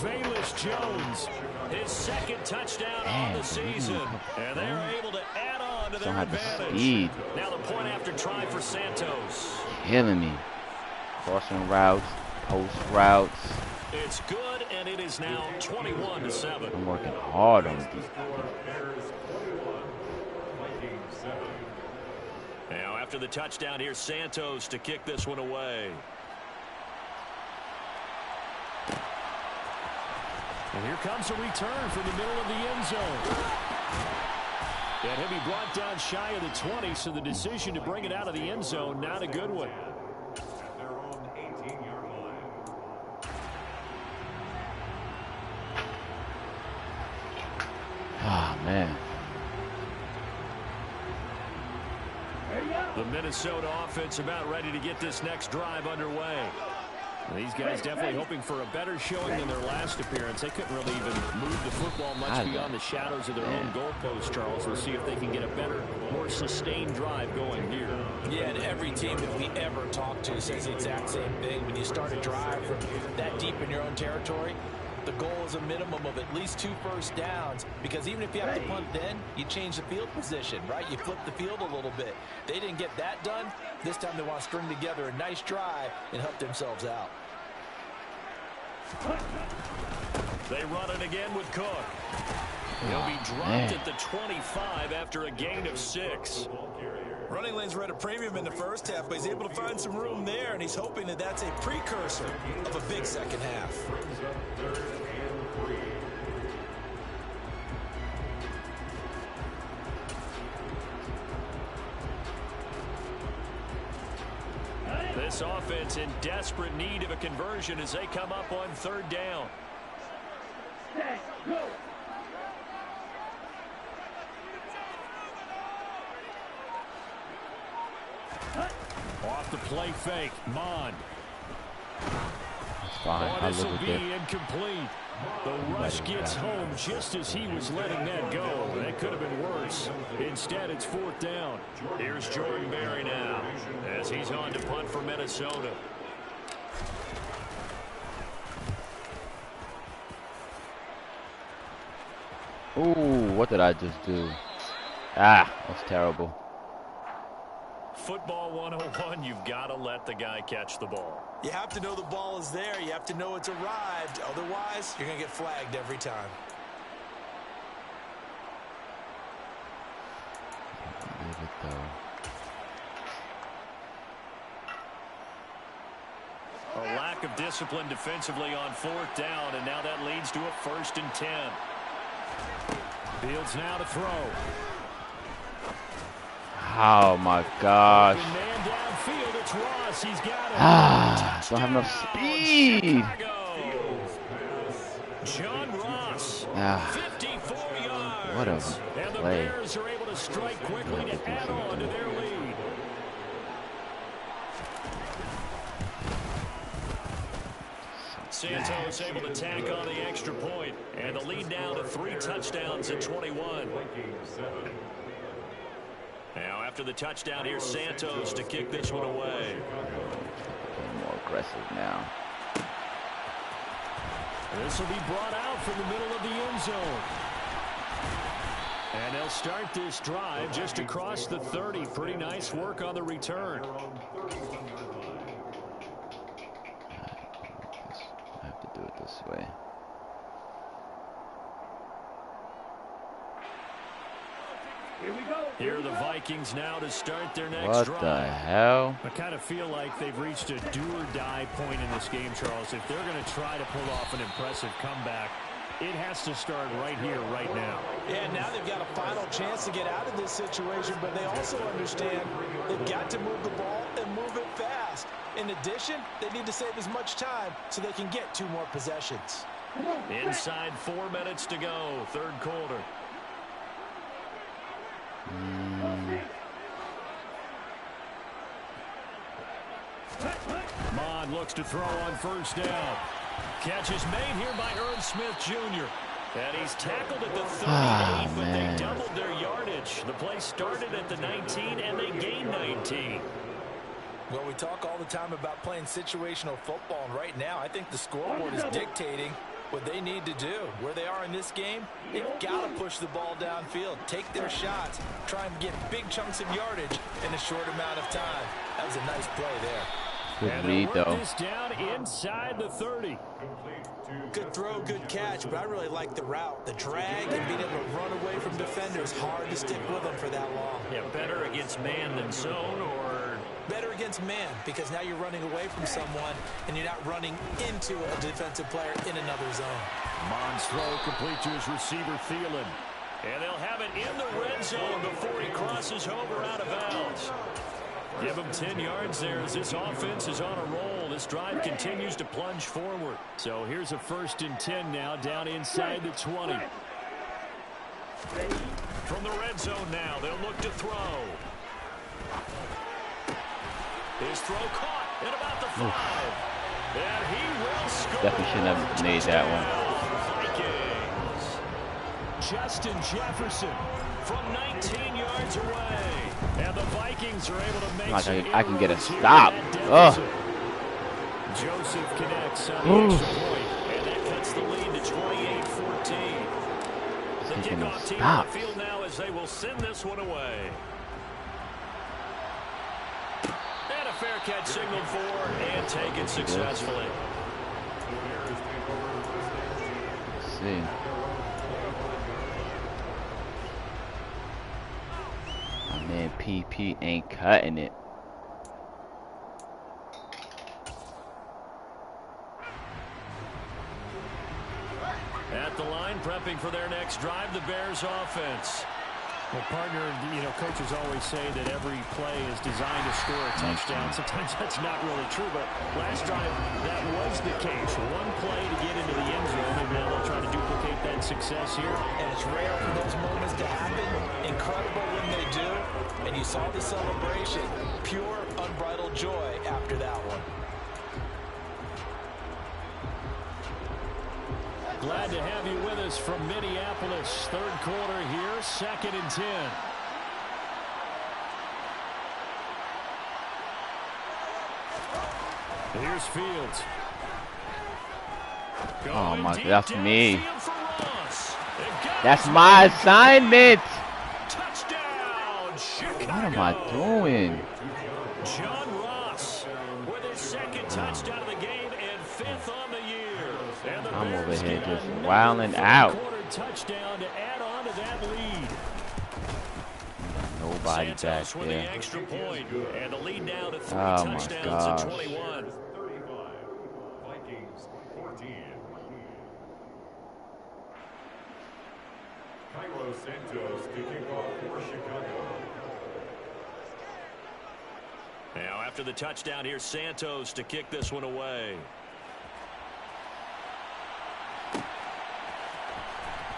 [SPEAKER 2] Velus Jones, his 2nd touchdown on the season. And they're able to add on to their advantage.
[SPEAKER 1] Speed.
[SPEAKER 2] Now the point after try for Santos.
[SPEAKER 1] Killing me. Crossing routes, post routes.
[SPEAKER 2] It's good, and it is now 21-7.
[SPEAKER 1] I'm working hard on these.
[SPEAKER 2] Now after the touchdown, here's Santos to kick this one away. And here comes a return from the middle of the end zone. And he'll be brought down shy of the 20, so the decision to bring it out of the end zone, not a good one.
[SPEAKER 5] Their own 18-yard line.
[SPEAKER 1] Ah, man.
[SPEAKER 2] The Minnesota offense about ready to get this next drive underway. These guys definitely hoping for a better showing than their last appearance. They couldn't really even move the football much beyond the shadows of their own goalpost, Charles. We'll see if they can get a better, more sustained drive going here.
[SPEAKER 3] Yeah, and every team that we ever talk to says the exact same thing. When you start a drive from that deep in your own territory, the goal is a minimum of at least 2 first downs, because even if you have to punt then, you change the field position, right? You flip the field a little bit. They didn't get that done. This time they want to string together a nice drive and help themselves out.
[SPEAKER 2] They run it again with Cook. He'll be dropped at the 25 after a gain of 6.
[SPEAKER 3] Running lanes were at a premium in the first half, but he's able to find some room there, and he's hoping that that's a precursor of a big second half.
[SPEAKER 2] This offense in desperate need of a conversion as they come up on 3rd down. Off the play fake, Mond.
[SPEAKER 1] That's fine.
[SPEAKER 2] Oh, this will be incomplete. The rush gets home just as he was letting that go. That could have been worse. Instead, it's 4th down. Here's Jordan Berry now as he's on to punt for Minnesota.
[SPEAKER 1] Ooh, what did I just do? Ah, that's terrible.
[SPEAKER 2] Football 101, you've got to let the guy catch the ball.
[SPEAKER 3] You have to know the ball is there. You have to know it's arrived. Otherwise, you're going to get flagged every time.
[SPEAKER 1] Leave it though.
[SPEAKER 2] A lack of discipline defensively on 4th down, and now that leads to a 1st and 10. Fields now to throw.
[SPEAKER 1] Oh my gosh.
[SPEAKER 2] Man downfield, it's Ross. He's got it.
[SPEAKER 1] Don't have enough speed.
[SPEAKER 2] John Ross, 54 yards.
[SPEAKER 1] What a
[SPEAKER 2] and the
[SPEAKER 1] play.
[SPEAKER 2] Bears are able to strike quickly to add on to their lead. Santos able to tack on the extra point, and the lead now to 3 touchdowns at 21. Now after the touchdown, here's Santos to kick this one away.
[SPEAKER 1] More aggressive now.
[SPEAKER 2] This will be brought out from the middle of the end zone. And they'll start this drive just across the 30. Pretty nice work on the return.
[SPEAKER 1] I have to do it this way.
[SPEAKER 4] Here we go.
[SPEAKER 2] Here are the Vikings now to start their next
[SPEAKER 1] What
[SPEAKER 2] drive.
[SPEAKER 1] the hell?
[SPEAKER 2] I kind of feel like they've reached a do-or-die point in this game, Charles. If they're going to try to pull off an impressive comeback, it has to start right here, right now.
[SPEAKER 3] Yeah, now they've got a final chance to get out of this situation, but they also understand they've got to move the ball and move it fast. In addition, they need to save as much time so they can get 2 more possessions.
[SPEAKER 2] Inside 4 minutes to go, 3rd quarter. Mond looks to throw on 1st down. Catch is made here by Smith Jr. And he's tackled at the 38, but they doubled their yardage. The play started at the 19, and they gained 19.
[SPEAKER 3] Well, we talk all the time about playing situational football, and right now I think the scoreboard is dictating what they need to do. Where they are in this game, they've got to push the ball downfield, take their shots, try and get big chunks of yardage in a short amount of time. That was a nice play there.
[SPEAKER 1] Good read, though.
[SPEAKER 2] This down inside the 30.
[SPEAKER 3] Good throw, good catch, but I really like the route. The drag and being able to run away from defenders, hard to stick with them for that long.
[SPEAKER 2] Yeah, better against man than zone, or
[SPEAKER 3] better against man, because now you're running away from someone and you're not running into a defensive player in another zone.
[SPEAKER 2] Mond's throw complete to his receiver, Thielen. And they'll have it in the red zone before he crosses over out of bounds. Give him 10 yards there as this offense is on a roll. This drive continues to plunge forward. So here's a 1st and 10 now down inside the 20. From the red zone now, they'll look to throw. His throw caught at about the 5. And he will score.
[SPEAKER 1] Definitely shouldn't have made that one.
[SPEAKER 2] Vikings. Justin Jefferson from 19 yards away. And the Vikings are able to make
[SPEAKER 1] Like
[SPEAKER 2] some
[SPEAKER 1] I can get a
[SPEAKER 2] inroads here
[SPEAKER 1] stop.
[SPEAKER 2] in that
[SPEAKER 1] Ugh.
[SPEAKER 2] deficit. Joseph connects on the extra point, and that cuts the lead to 28-14. The kickoff team on the field now as they will send this one away. And a fair catch signaled for and taken successfully.
[SPEAKER 1] Let's see. My man PP ain't cutting it.
[SPEAKER 2] At the line, prepping for their next drive, the Bears offense. Well, partner, coaches always say that every play is designed to score a touchdown. Sometimes that's not really true, but last drive, that was the case. One play to get into the end zone, and now they'll try to duplicate that success here.
[SPEAKER 3] And it's rare for those moments to happen. Incredible when they do. And you saw the celebration. Pure, unbridled joy after that one.
[SPEAKER 2] Glad to have you with us from Minneapolis. Third quarter here, 2nd and 10. Here's Fields.
[SPEAKER 1] Oh my God, that's me. That's my assignment.
[SPEAKER 2] Touchdown, Chicago.
[SPEAKER 1] What am I doing?
[SPEAKER 2] John Ross with his 2nd touchdown of the game and 5th on the year. And the
[SPEAKER 1] I'm over
[SPEAKER 2] Bears
[SPEAKER 1] here
[SPEAKER 2] get
[SPEAKER 1] just
[SPEAKER 2] another
[SPEAKER 1] wilding out.
[SPEAKER 2] third-quarter touchdown to add on to that lead.
[SPEAKER 1] Nobody
[SPEAKER 2] Santos
[SPEAKER 1] back
[SPEAKER 2] with the
[SPEAKER 1] there.
[SPEAKER 2] extra point, and the lead now to 3
[SPEAKER 1] Oh my
[SPEAKER 2] touchdowns
[SPEAKER 1] gosh.
[SPEAKER 2] to 21.
[SPEAKER 5] 35. Vikings 14. Cairo Santos to kick off for Chicago.
[SPEAKER 2] Now after the touchdown, here's Santos to kick this one away.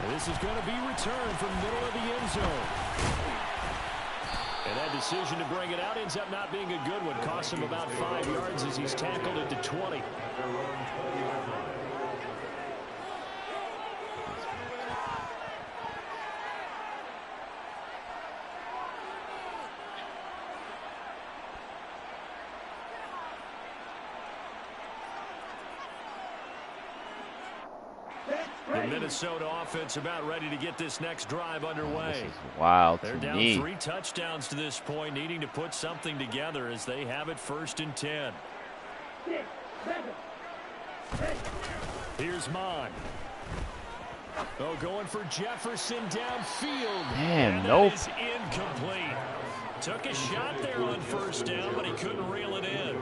[SPEAKER 2] And this is going to be returned from middle of the end zone. And that decision to bring it out ends up not being a good one. Costs him about 5 yards as he's tackled at the 20. The Minnesota offense about ready to get this next drive underway.
[SPEAKER 1] This is wild
[SPEAKER 2] They're
[SPEAKER 1] to
[SPEAKER 2] down
[SPEAKER 1] me.
[SPEAKER 2] 3 touchdowns to this point, needing to put something together as they have it 1st and 10. Here's Mon. Oh, going for Jefferson downfield.
[SPEAKER 1] Damn,
[SPEAKER 2] and
[SPEAKER 1] nope.
[SPEAKER 2] that is incomplete. Took a shot there on 1st down, but he couldn't reel it in.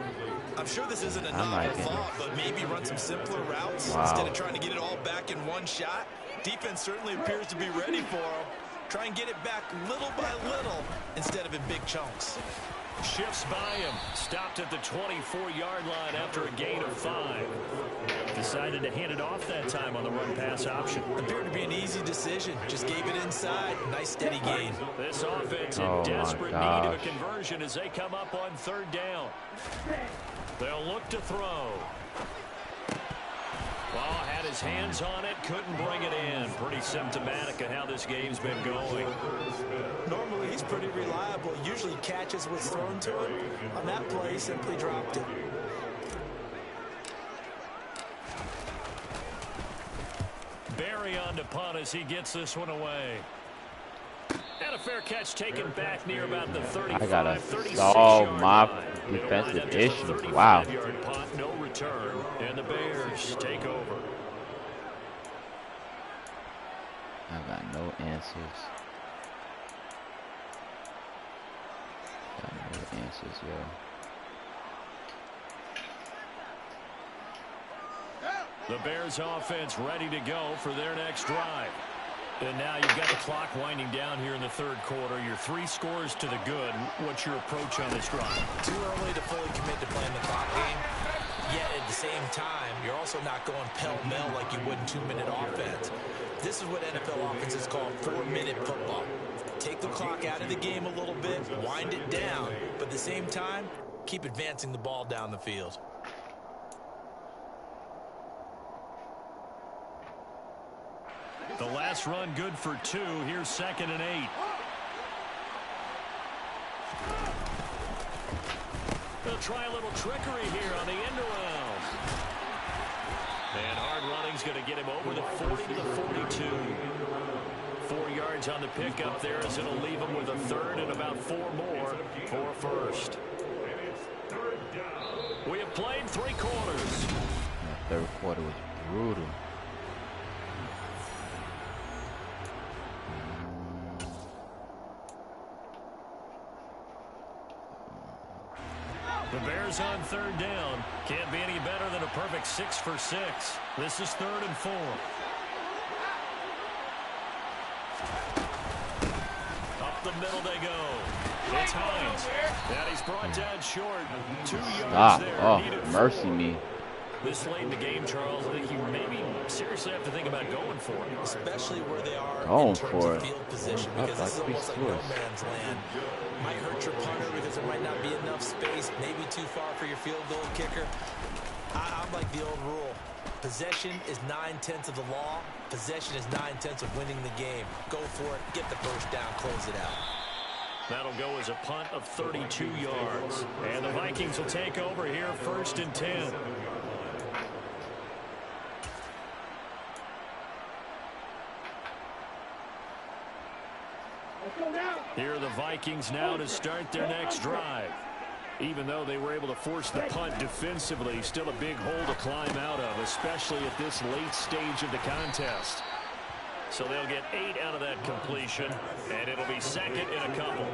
[SPEAKER 3] I'm sure this isn't a
[SPEAKER 1] I'm
[SPEAKER 3] novel
[SPEAKER 1] liking
[SPEAKER 3] thought, but maybe run some simpler routes instead of trying to get it all back in one shot. Defense certainly appears to be ready for him. Try and get it back little by little instead of in big chunks.
[SPEAKER 2] Shifts by him. Stopped at the 24-yard line after a gain of 5. Decided to hand it off that time on the run-pass option.
[SPEAKER 3] Appeared to be an easy decision. Just gave it inside. Nice steady gain.
[SPEAKER 2] This offense in
[SPEAKER 1] Oh, my
[SPEAKER 2] desperate need of a
[SPEAKER 1] gosh.
[SPEAKER 2] conversion as they come up on 3rd down. They'll look to throw. Ball had his hands on it, couldn't bring it in. Pretty symptomatic of how this game's been going.
[SPEAKER 3] Normally, he's pretty reliable. Usually catches what's thrown to him. On that play, he simply dropped it.
[SPEAKER 2] Barry on to punt as he gets this one away. And a fair catch taken back near about the 35,
[SPEAKER 1] I gotta
[SPEAKER 2] 36
[SPEAKER 1] solve
[SPEAKER 2] yard
[SPEAKER 1] my
[SPEAKER 2] line. It'll wind
[SPEAKER 1] defensive
[SPEAKER 2] up just a
[SPEAKER 1] issues. Wow.
[SPEAKER 2] 35-yard punt, no return, and the Bears take over.
[SPEAKER 1] I got no answers. Got no answers, yo.
[SPEAKER 2] The Bears offense ready to go for their next drive. And now you've got the clock winding down here in the 3rd quarter. Your 3 scores to the good. What's your approach on this drive?
[SPEAKER 3] Too early to fully commit to playing the clock game. Yet at the same time, you're also not going pell-mell like you would in 2-minute offense. This is what NFL offenses call 4-minute football. Take the clock out of the game a little bit, wind it down, but at the same time, keep advancing the ball down the field.
[SPEAKER 2] The last run good for 2. Here's 2nd and 8. They'll try a little trickery here on the end around. And hard running's going to get him over the 40 to the 42. 4 yards on the pickup there as it'll leave him with a 3rd and about 4 more for a 1st. We have played 3 quarters.
[SPEAKER 1] The 3rd quarter was brutal.
[SPEAKER 2] The Bears on 3rd down. Can't be any better than a perfect 6 for 6. This is 3rd and 4. Up the middle they go. It's Hines. And he's brought down short. 2 yards there.
[SPEAKER 1] Oh, mercy me.
[SPEAKER 2] This late in the game, Charles, I think you maybe seriously have to think about going for it.
[SPEAKER 3] Especially where they are
[SPEAKER 1] Going
[SPEAKER 3] in terms
[SPEAKER 1] for
[SPEAKER 3] of
[SPEAKER 1] it.
[SPEAKER 3] field position, because this is almost like no man's land. Might hurt your punter because there might not be enough space, maybe too far for your field goal kicker. I'm like the old rule. Possession is 9/10 of the law. Possession is 9/10 of winning the game. Go for it, get the first down, close it out.
[SPEAKER 2] That'll go as a punt of 32 yards. And the Vikings will take over here, 1st and 10. Here are the Vikings now to start their next drive. Even though they were able to force the punt defensively, still a big hole to climb out of, especially at this late stage of the contest. So they'll get 8 out of that completion, and it'll be 2nd and a couple.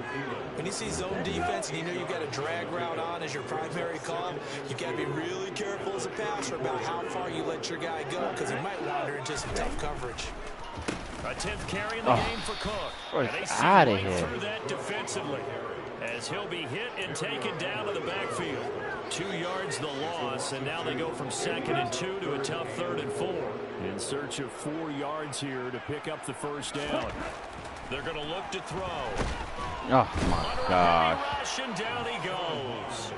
[SPEAKER 3] When you see zone defense and you know you've got a drag route on as your primary call, you've got to be really careful as a passer about how far you let your guy go, because he might wander into some tough coverage.
[SPEAKER 2] A 10th carry in the game for Cook.
[SPEAKER 1] Get
[SPEAKER 2] And they see
[SPEAKER 1] out of
[SPEAKER 2] right
[SPEAKER 1] here.
[SPEAKER 2] through that defensively as he'll be hit and taken down to the backfield. 2 yards the loss, and now they go from 2nd and 2 to a tough 3rd and 4. In search of 4 yards here to pick up the first down. They're going to look to throw.
[SPEAKER 1] Oh my gosh.
[SPEAKER 2] Rush, and down he goes.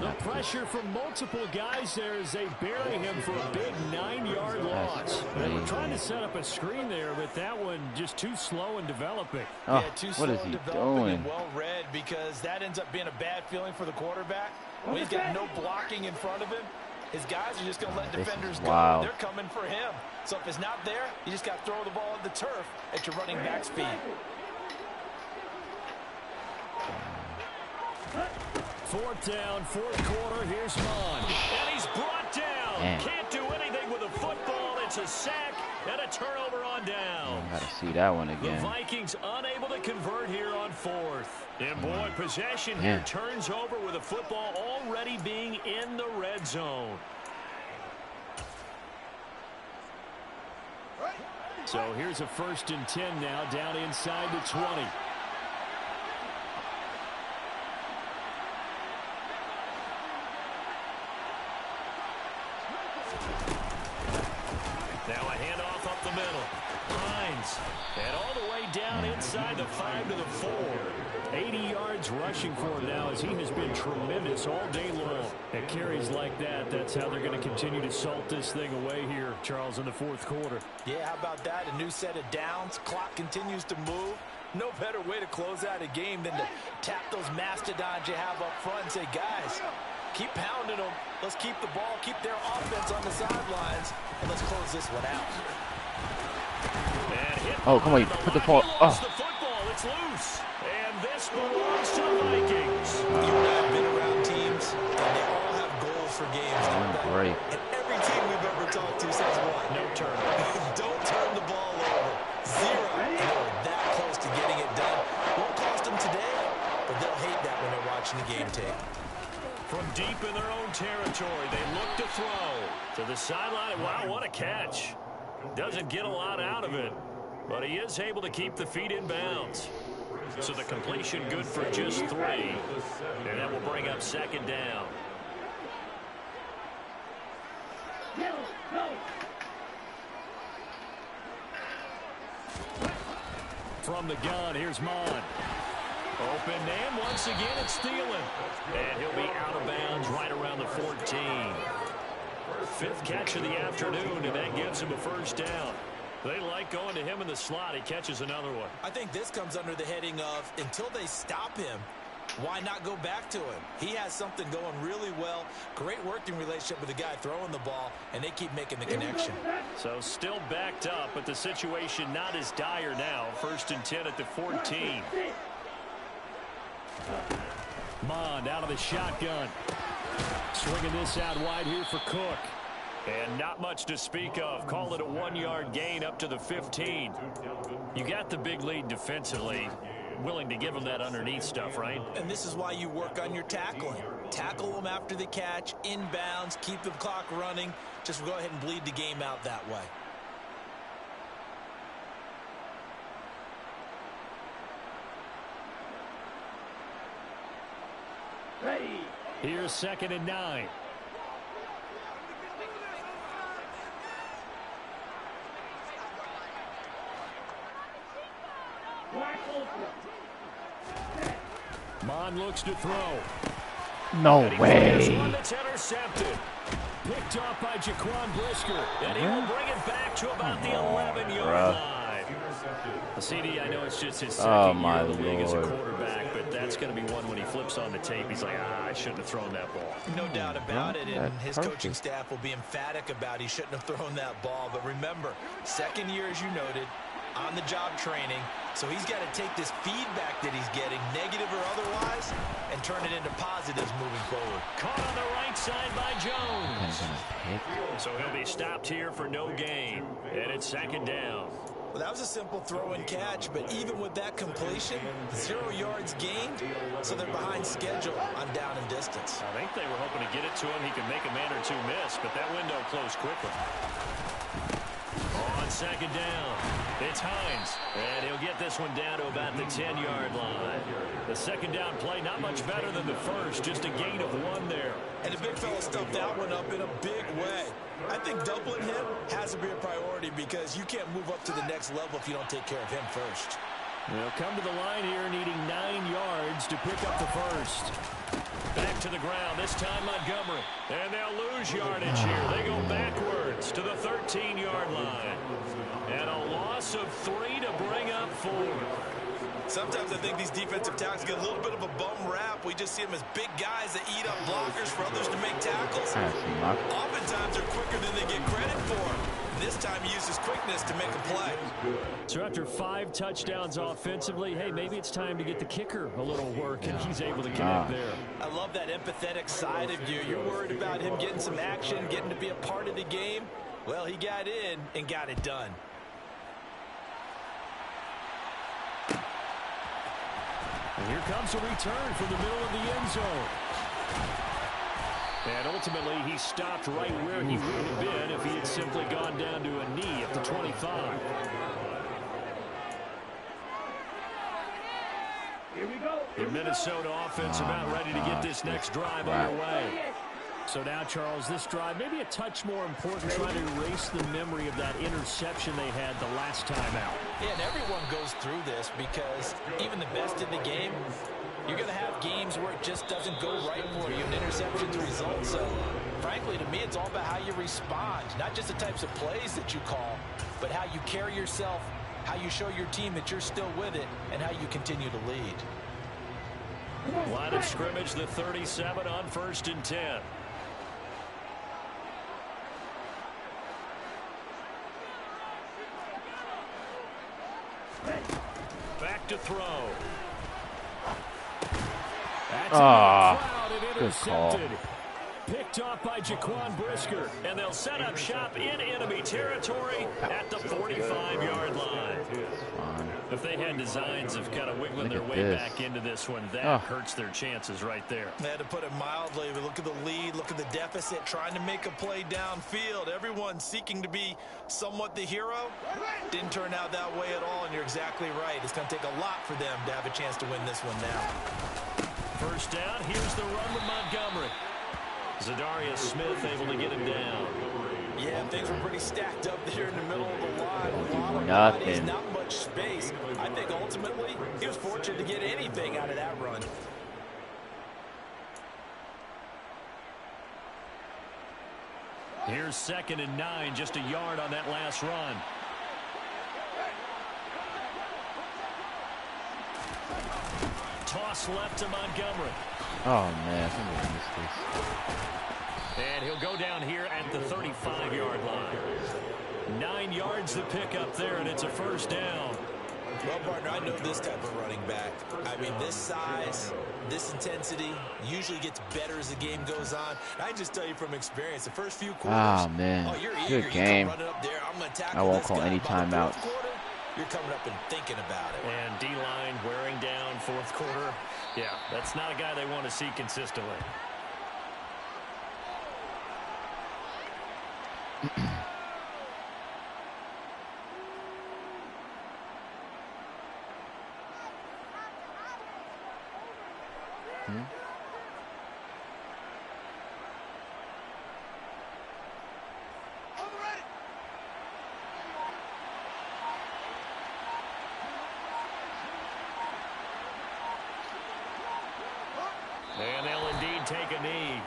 [SPEAKER 2] The pressure from multiple guys there as they bury him for a big 9-yard loss. They were trying to set up a screen there, but that one just too slow in developing.
[SPEAKER 1] Oh,
[SPEAKER 3] Too
[SPEAKER 1] what
[SPEAKER 3] slow
[SPEAKER 1] is
[SPEAKER 3] in
[SPEAKER 1] he
[SPEAKER 3] developing
[SPEAKER 1] doing?
[SPEAKER 3] and well read, because that ends up being a bad feeling for the quarterback. When he's got no blocking in front of him, his guys are just going to let defenders go.
[SPEAKER 1] Wild.
[SPEAKER 3] They're coming for him. So if it's not there, you just got to throw the ball at the turf at your running back speed.
[SPEAKER 2] 4th down, 4th quarter. Here's Mon. And he's brought down.
[SPEAKER 1] Man.
[SPEAKER 2] Can't do anything with a football. It's a sack and a turnover on down.
[SPEAKER 1] Gotta see that one
[SPEAKER 2] The
[SPEAKER 1] again.
[SPEAKER 2] Vikings unable to convert here on 4th. And boy, possession here turns over with a football already being in the red zone. So here's a 1st and 10 now, down inside the 20. Now a handoff up the middle. Hines. And all the way down inside the 5 to the 4. 80 yards rushing for him now, as he has been tremendous all day long. At carries like that, that's how they're going to continue to salt this thing away here, Charles, in the 4th quarter.
[SPEAKER 3] Yeah, how about that? A new set of downs. Clock continues to move. No better way to close out a game than to tap those mastodons you have up front and say, guys, keep pounding them. Let's keep the ball, keep their offense on the sidelines, and let's close this one out.
[SPEAKER 1] Oh, come on, you put the ball. Oh.
[SPEAKER 2] The football, it's loose. And this belongs to the Vikings.
[SPEAKER 3] You and I have been around teams, and they all have goals for games.
[SPEAKER 1] Great.
[SPEAKER 3] And every team we've ever talked to says what?
[SPEAKER 2] No turnover.
[SPEAKER 3] Don't turn the ball over. 0. And they were that close to getting it done. Won't cost them today, but they'll hate that when they're watching the game tape.
[SPEAKER 2] From deep in their own territory, they look to throw. To the sideline, wow, what a catch. Doesn't get a lot out of it, but he is able to keep the feet in bounds. So the completion good for just 3, and that will bring up 2nd down. From the gun, here's Mon. Open man, once again it's Thielen. And he'll be out of bounds right around the 14. 5th catch of the afternoon, and that gives him a 1st down. They like going to him in the slot. He catches another one.
[SPEAKER 3] I think this comes under the heading of until they stop him, why not go back to him? He has something going really well. Great working relationship with the guy throwing the ball, and they keep making the connection.
[SPEAKER 2] So still backed up, but the situation not as dire now. 1st and 10 at the 14. Mond out of the shotgun. Swinging this out wide here for Cook. And not much to speak of. Call it a 1-yard gain up to the 15. You got the big lead defensively. Willing to give them that underneath stuff, right?
[SPEAKER 3] And this is why you work on your tackling. Tackle them after the catch, inbounds, keep the clock running. Just go ahead and bleed the game out that way.
[SPEAKER 4] Ready.
[SPEAKER 2] Here's 2nd and 9. Mond looks to throw.
[SPEAKER 1] No
[SPEAKER 2] This
[SPEAKER 1] way.
[SPEAKER 2] one that's intercepted. Picked off by Jaquan Brisker. And he will bring it back to about the 11-yard line. The CD, I know it's just his second year in the league as a quarterback, but that's going to be one when he flips on the tape. He's like, I shouldn't have thrown that ball.
[SPEAKER 3] No doubt about it, and his coaching staff will be emphatic about he shouldn't have thrown that ball. But remember, second year, as you noted, on-the-job training, so he's got to take this feedback that he's getting, negative or otherwise, and turn it into positives moving forward.
[SPEAKER 2] Caught on the right side by Jones. So he'll be stopped here for no gain, and it's 2nd down.
[SPEAKER 3] Well, that was a simple throw and catch, but even with that completion, 0 yards gained, so they're behind schedule on down and distance.
[SPEAKER 2] I think they were hoping to get it to him. He could make a man or two miss, but that window closed quickly. On 2nd down, it's Hines, and he'll get this one down to about the 10-yard line. The 2nd down play, not much better than the first, just a gain of 1 there.
[SPEAKER 3] And the big fella stuffed that one up in a big way. I think doubling him has to be a priority because you can't move up to the next level if you don't take care of him first.
[SPEAKER 2] They'll come to the line here needing 9 yards to pick up the first. Back to the ground, this time Montgomery. And they'll lose yardage here. They go backwards to the 13-yard line. And a loss of 3 to bring up 4.
[SPEAKER 3] Sometimes I think these defensive tackles get a little bit of a bum rap. We just see them as big guys that eat up blockers for others to make tackles. Oftentimes they're quicker than they get credit for. This time he uses quickness to make a play.
[SPEAKER 2] So after 5 touchdowns offensively, hey, maybe it's time to get the kicker a little work, and he's able to connect there.
[SPEAKER 3] I love that empathetic side of you. You're worried about him getting some action, getting to be a part of the game. Well, he got in and got it done.
[SPEAKER 2] And here comes a return from the middle of the end zone. And ultimately, he stopped right where he would have been if he had simply gone down to a knee at the 25.
[SPEAKER 4] Here we go.
[SPEAKER 2] The Minnesota offense about ready to get this next drive underway. So now, Charles, this drive maybe a touch more important, trying to erase the memory of that interception they had the last time out.
[SPEAKER 3] Yeah, and everyone goes through this because even the best in the game, you're going to have games where it just doesn't go right for you, and interceptions result. So, frankly, to me, it's all about how you respond, not just the types of plays that you call, but how you carry yourself, how you show your team that you're still with it, and how you continue to lead.
[SPEAKER 2] Line of scrimmage, the 37 on 1st and 10. Back to throw. That's
[SPEAKER 1] good call.
[SPEAKER 2] Picked off by Jaquan Brisker, and they'll set up shop in enemy territory at the 45-yard line. If they had designs of kind of wiggling their way back into this one, that hurts their chances right there.
[SPEAKER 3] They had to put it mildly, but look at the lead, look at the deficit, trying to make a play downfield. Everyone seeking to be somewhat the hero. Didn't turn out that way at all, and you're exactly right. It's going to take a lot for them to have a chance to win this one now.
[SPEAKER 2] First down, here's the run with Montgomery. Zadarius Smith able to get him down.
[SPEAKER 3] Yeah, things were pretty stacked up there in the middle of the line. A lot of bodies, not much space. I think ultimately he was fortunate to get anything out of that run.
[SPEAKER 2] Here's 2nd and 9, just a yard on that last run. toss left to Montgomery.
[SPEAKER 1] Oh, man. Somebody missed this.
[SPEAKER 2] And he'll go down here at the 35-yard line. 9 yards to pick up there, and it's a first down.
[SPEAKER 3] Well, partner, I know this type of running back. I mean, this size, this intensity usually gets better as the game goes on. I just tell you from experience, the first few quarters,
[SPEAKER 1] Oh, man.
[SPEAKER 3] you're
[SPEAKER 1] Good
[SPEAKER 3] eager.
[SPEAKER 1] game.
[SPEAKER 3] You come running up there, I'm going to tackle
[SPEAKER 1] I won't
[SPEAKER 3] this
[SPEAKER 1] call
[SPEAKER 3] guy.
[SPEAKER 1] any
[SPEAKER 3] By the
[SPEAKER 1] timeouts.
[SPEAKER 3] fourth quarter, you're coming up and thinking about it.
[SPEAKER 2] And D-line wearing down fourth quarter. Yeah, that's not a guy they want to see consistently. And they'll indeed take a knee.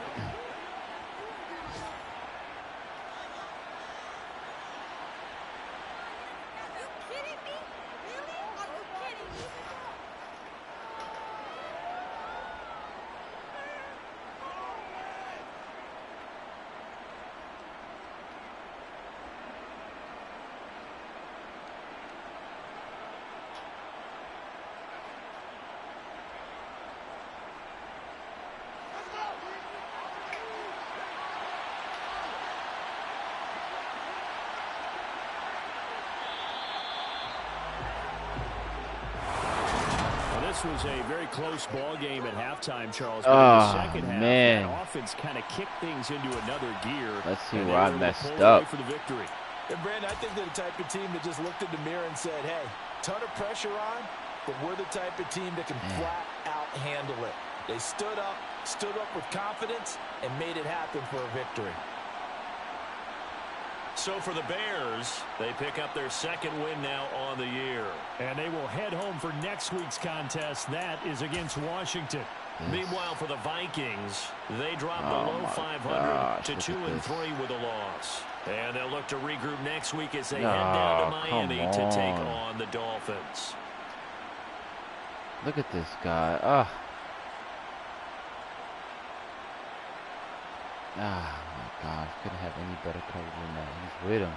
[SPEAKER 2] This was a very close ball game at halftime, Charles. But in the second half, that offense kind of kicked things into another gear.
[SPEAKER 1] Let's see where I messed up.
[SPEAKER 2] For the victory.
[SPEAKER 3] And Brandon, I think they're the type of team that just looked in the mirror and said, hey, ton of pressure on, but we're the type of team that can flat out handle it. They stood up with confidence, and made it happen for a victory.
[SPEAKER 2] So for the Bears, they pick up their second win now on the year. And they will head home for next week's contest. That is against Washington. Yes. Meanwhile, for the Vikings, they drop below 500 to 2-3 with a loss. And they'll look to regroup next week as they head down to Miami to take on the Dolphins.
[SPEAKER 1] Look at this guy. Oh my gosh, couldn't have any better coverage than that. He's with him.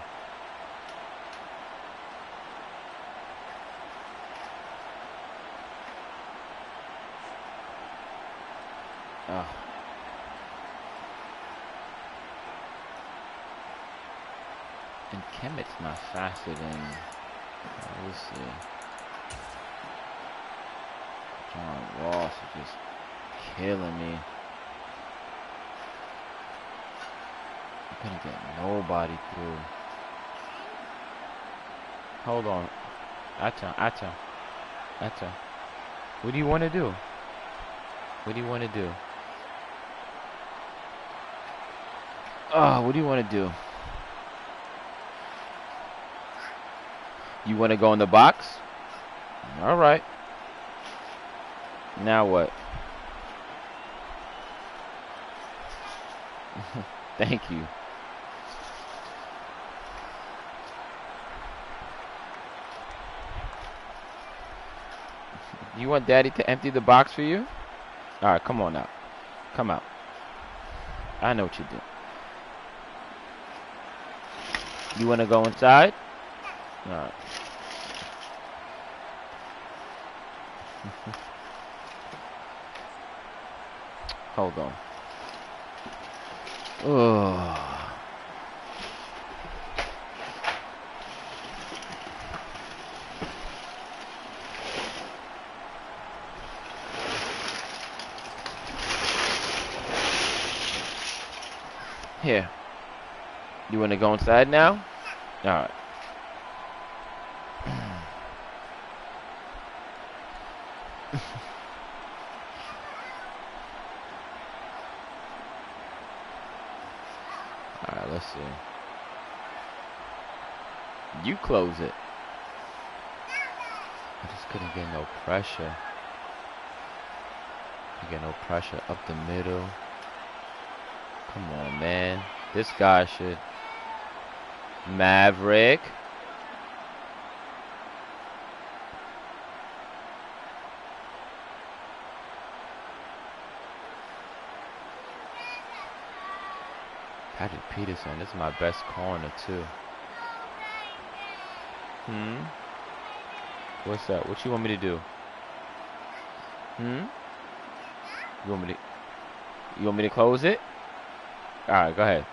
[SPEAKER 1] And Kemet's not faster than, we'll see. John Ross is just killing me. Couldn't get nobody through. Hold on. Atta. What do you want to do? What do you want to do? What do you want to do? You want to go in the box? All right. Now what? Thank you. You want Daddy to empty the box for you? All right, come on out. Come out. I know what you do. You want to go inside? All right. Hold on. Oh. Here. You want to go inside now? All right. All right, let's see. You close it. I just couldn't get no pressure. Get no pressure up the middle. Come on, man. This guy should. Maverick. Patrick Peterson, this is my best corner too. What's up? What you want me to do? You want me to close it? Alright, go ahead.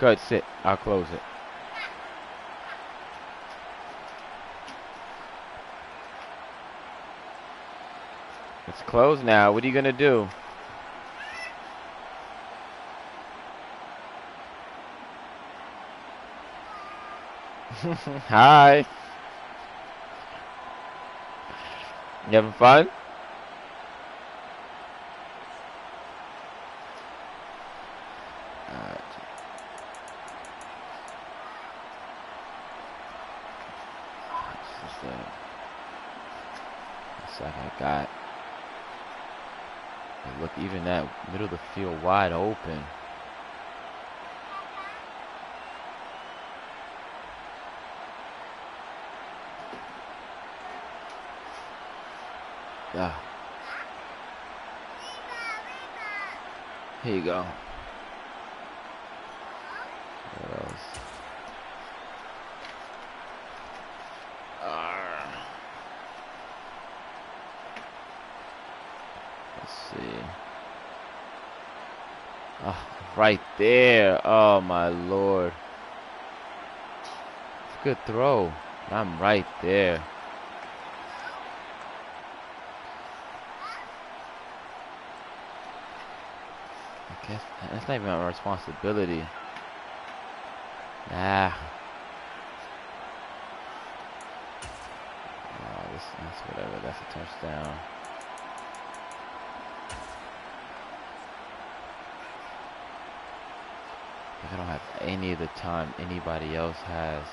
[SPEAKER 1] Go ahead, sit. I'll close it. It's closed now. What are you gonna do? Hi. You having fun? Alright. That's like I got. Look, even that middle of the field wide open. Ah. Here you go. What else? Let's see. Oh, right there. Oh my lord. It's a good throw. I'm right there. I guess that's not even my responsibility. Ah. Oh, that's whatever. That's a touchdown. I don't have any of the time anybody else has.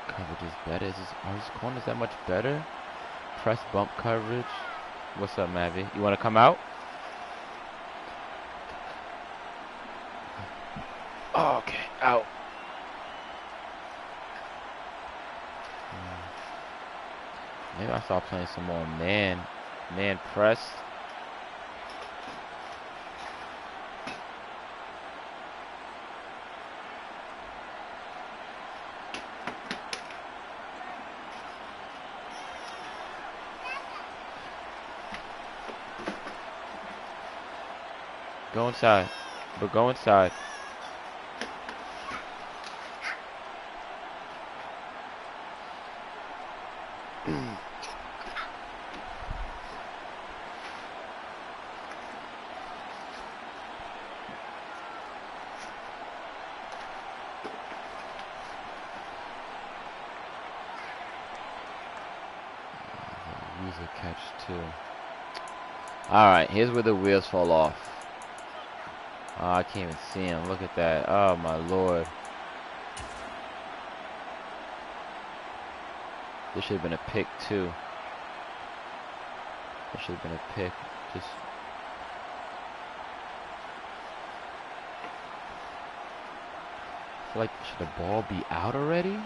[SPEAKER 1] Coverage is better. Are his corners that much better? Press bump coverage. What's up, Mavi? You want to come out? Oh, okay, out. Maybe I start playing some more man press. Go inside, but go inside. Use a catch too. All right, here's where the wheels fall off. Oh, I can't even see him. Look at that. Oh my lord. This should have been a pick too. This should have been a pick. Just. I feel like, should the ball be out already?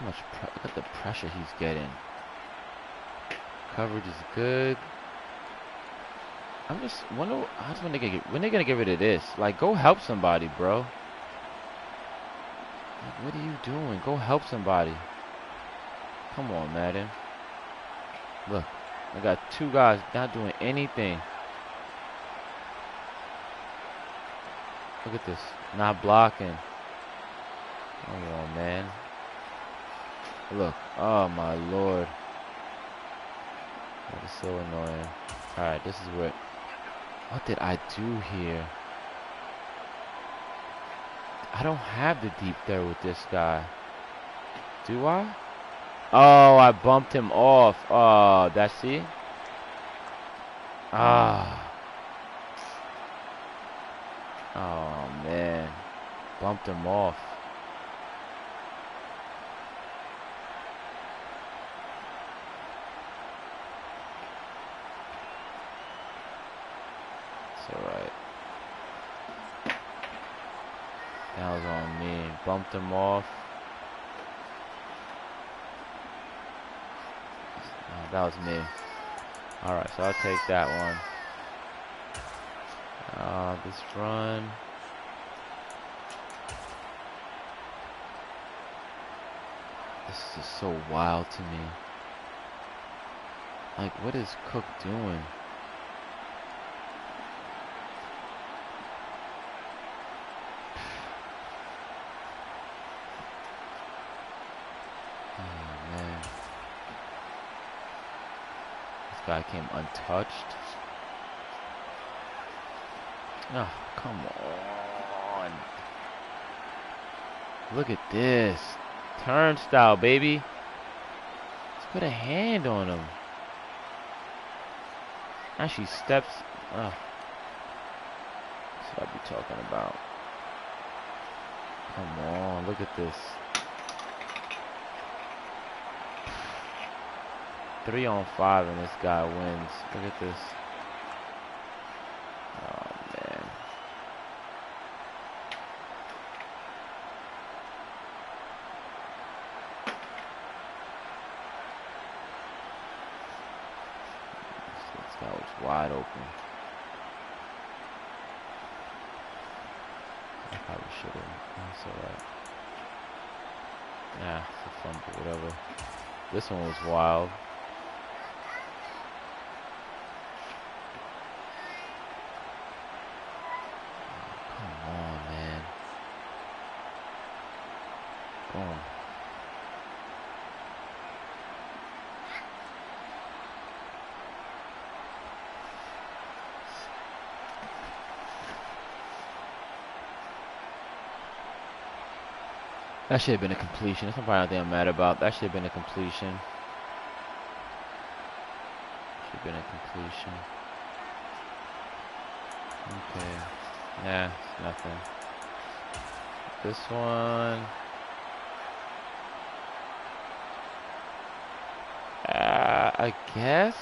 [SPEAKER 1] Look at the pressure he's getting. Coverage is good. I just wonder when they're gonna get rid of this. Like, go help somebody, bro. Like, what are you doing? Go help somebody. Come on, Madden. Look, I got two guys not doing anything. Look at this, not blocking. Come on, man. Look, oh my lord. That is so annoying. Alright, this is what did I do here? I don't have the deep throw with this guy. Do I? Oh, I bumped him off. Oh, that's see? Ah. Oh man. Bumped him off. It's alright. was on me. Bumped him off. That was me. Alright, so I'll take that one. This run. This is just so wild to me. Like, what is Cook doing? Oh, man. This guy came untouched. Oh, come on. Look at this. Turnstile, baby. Let's put a hand on him. Now she steps. Oh. That's what I be talking about. Come on, look at this. 3-on-5 and this guy wins. Look at this. Oh, man. This guy was wide open. I probably should have. That's alright. Nah, it's a fumble, whatever. This one was wild. Come on, man. Boom. That should have been a completion. That's probably nothing I'm mad about. That should have been a completion. Should have been a completion. Okay. Nah, it's nothing. This one. I guess.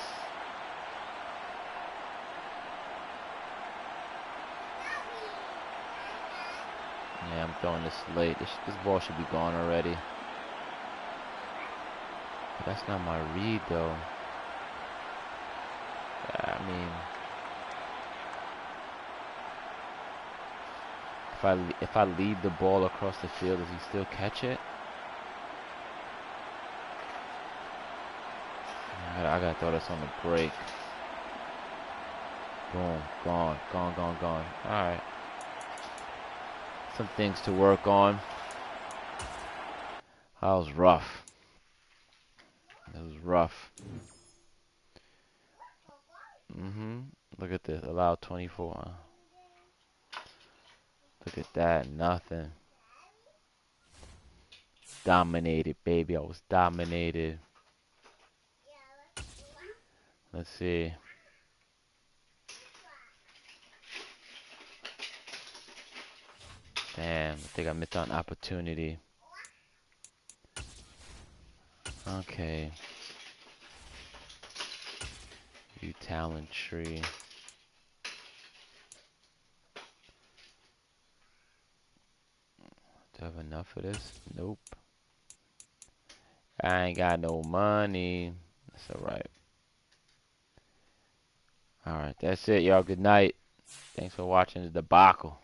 [SPEAKER 1] Yeah, I'm throwing this late. This ball should be gone already. But that's not my read, though. I mean, if I lead the ball across the field, does he still catch it? I gotta throw this on the break. Boom, gone. All right. Some things to work on. That was rough. It was rough. Look at this. Allow 24. Look at that. Nothing. Dominated, baby. I was dominated. Let's see. Damn. I think I missed an opportunity. Okay. View talent tree. Do I have enough of this? Nope. I ain't got no money. That's alright. Alright, that's it, y'all. Good night. Thanks for watching the debacle.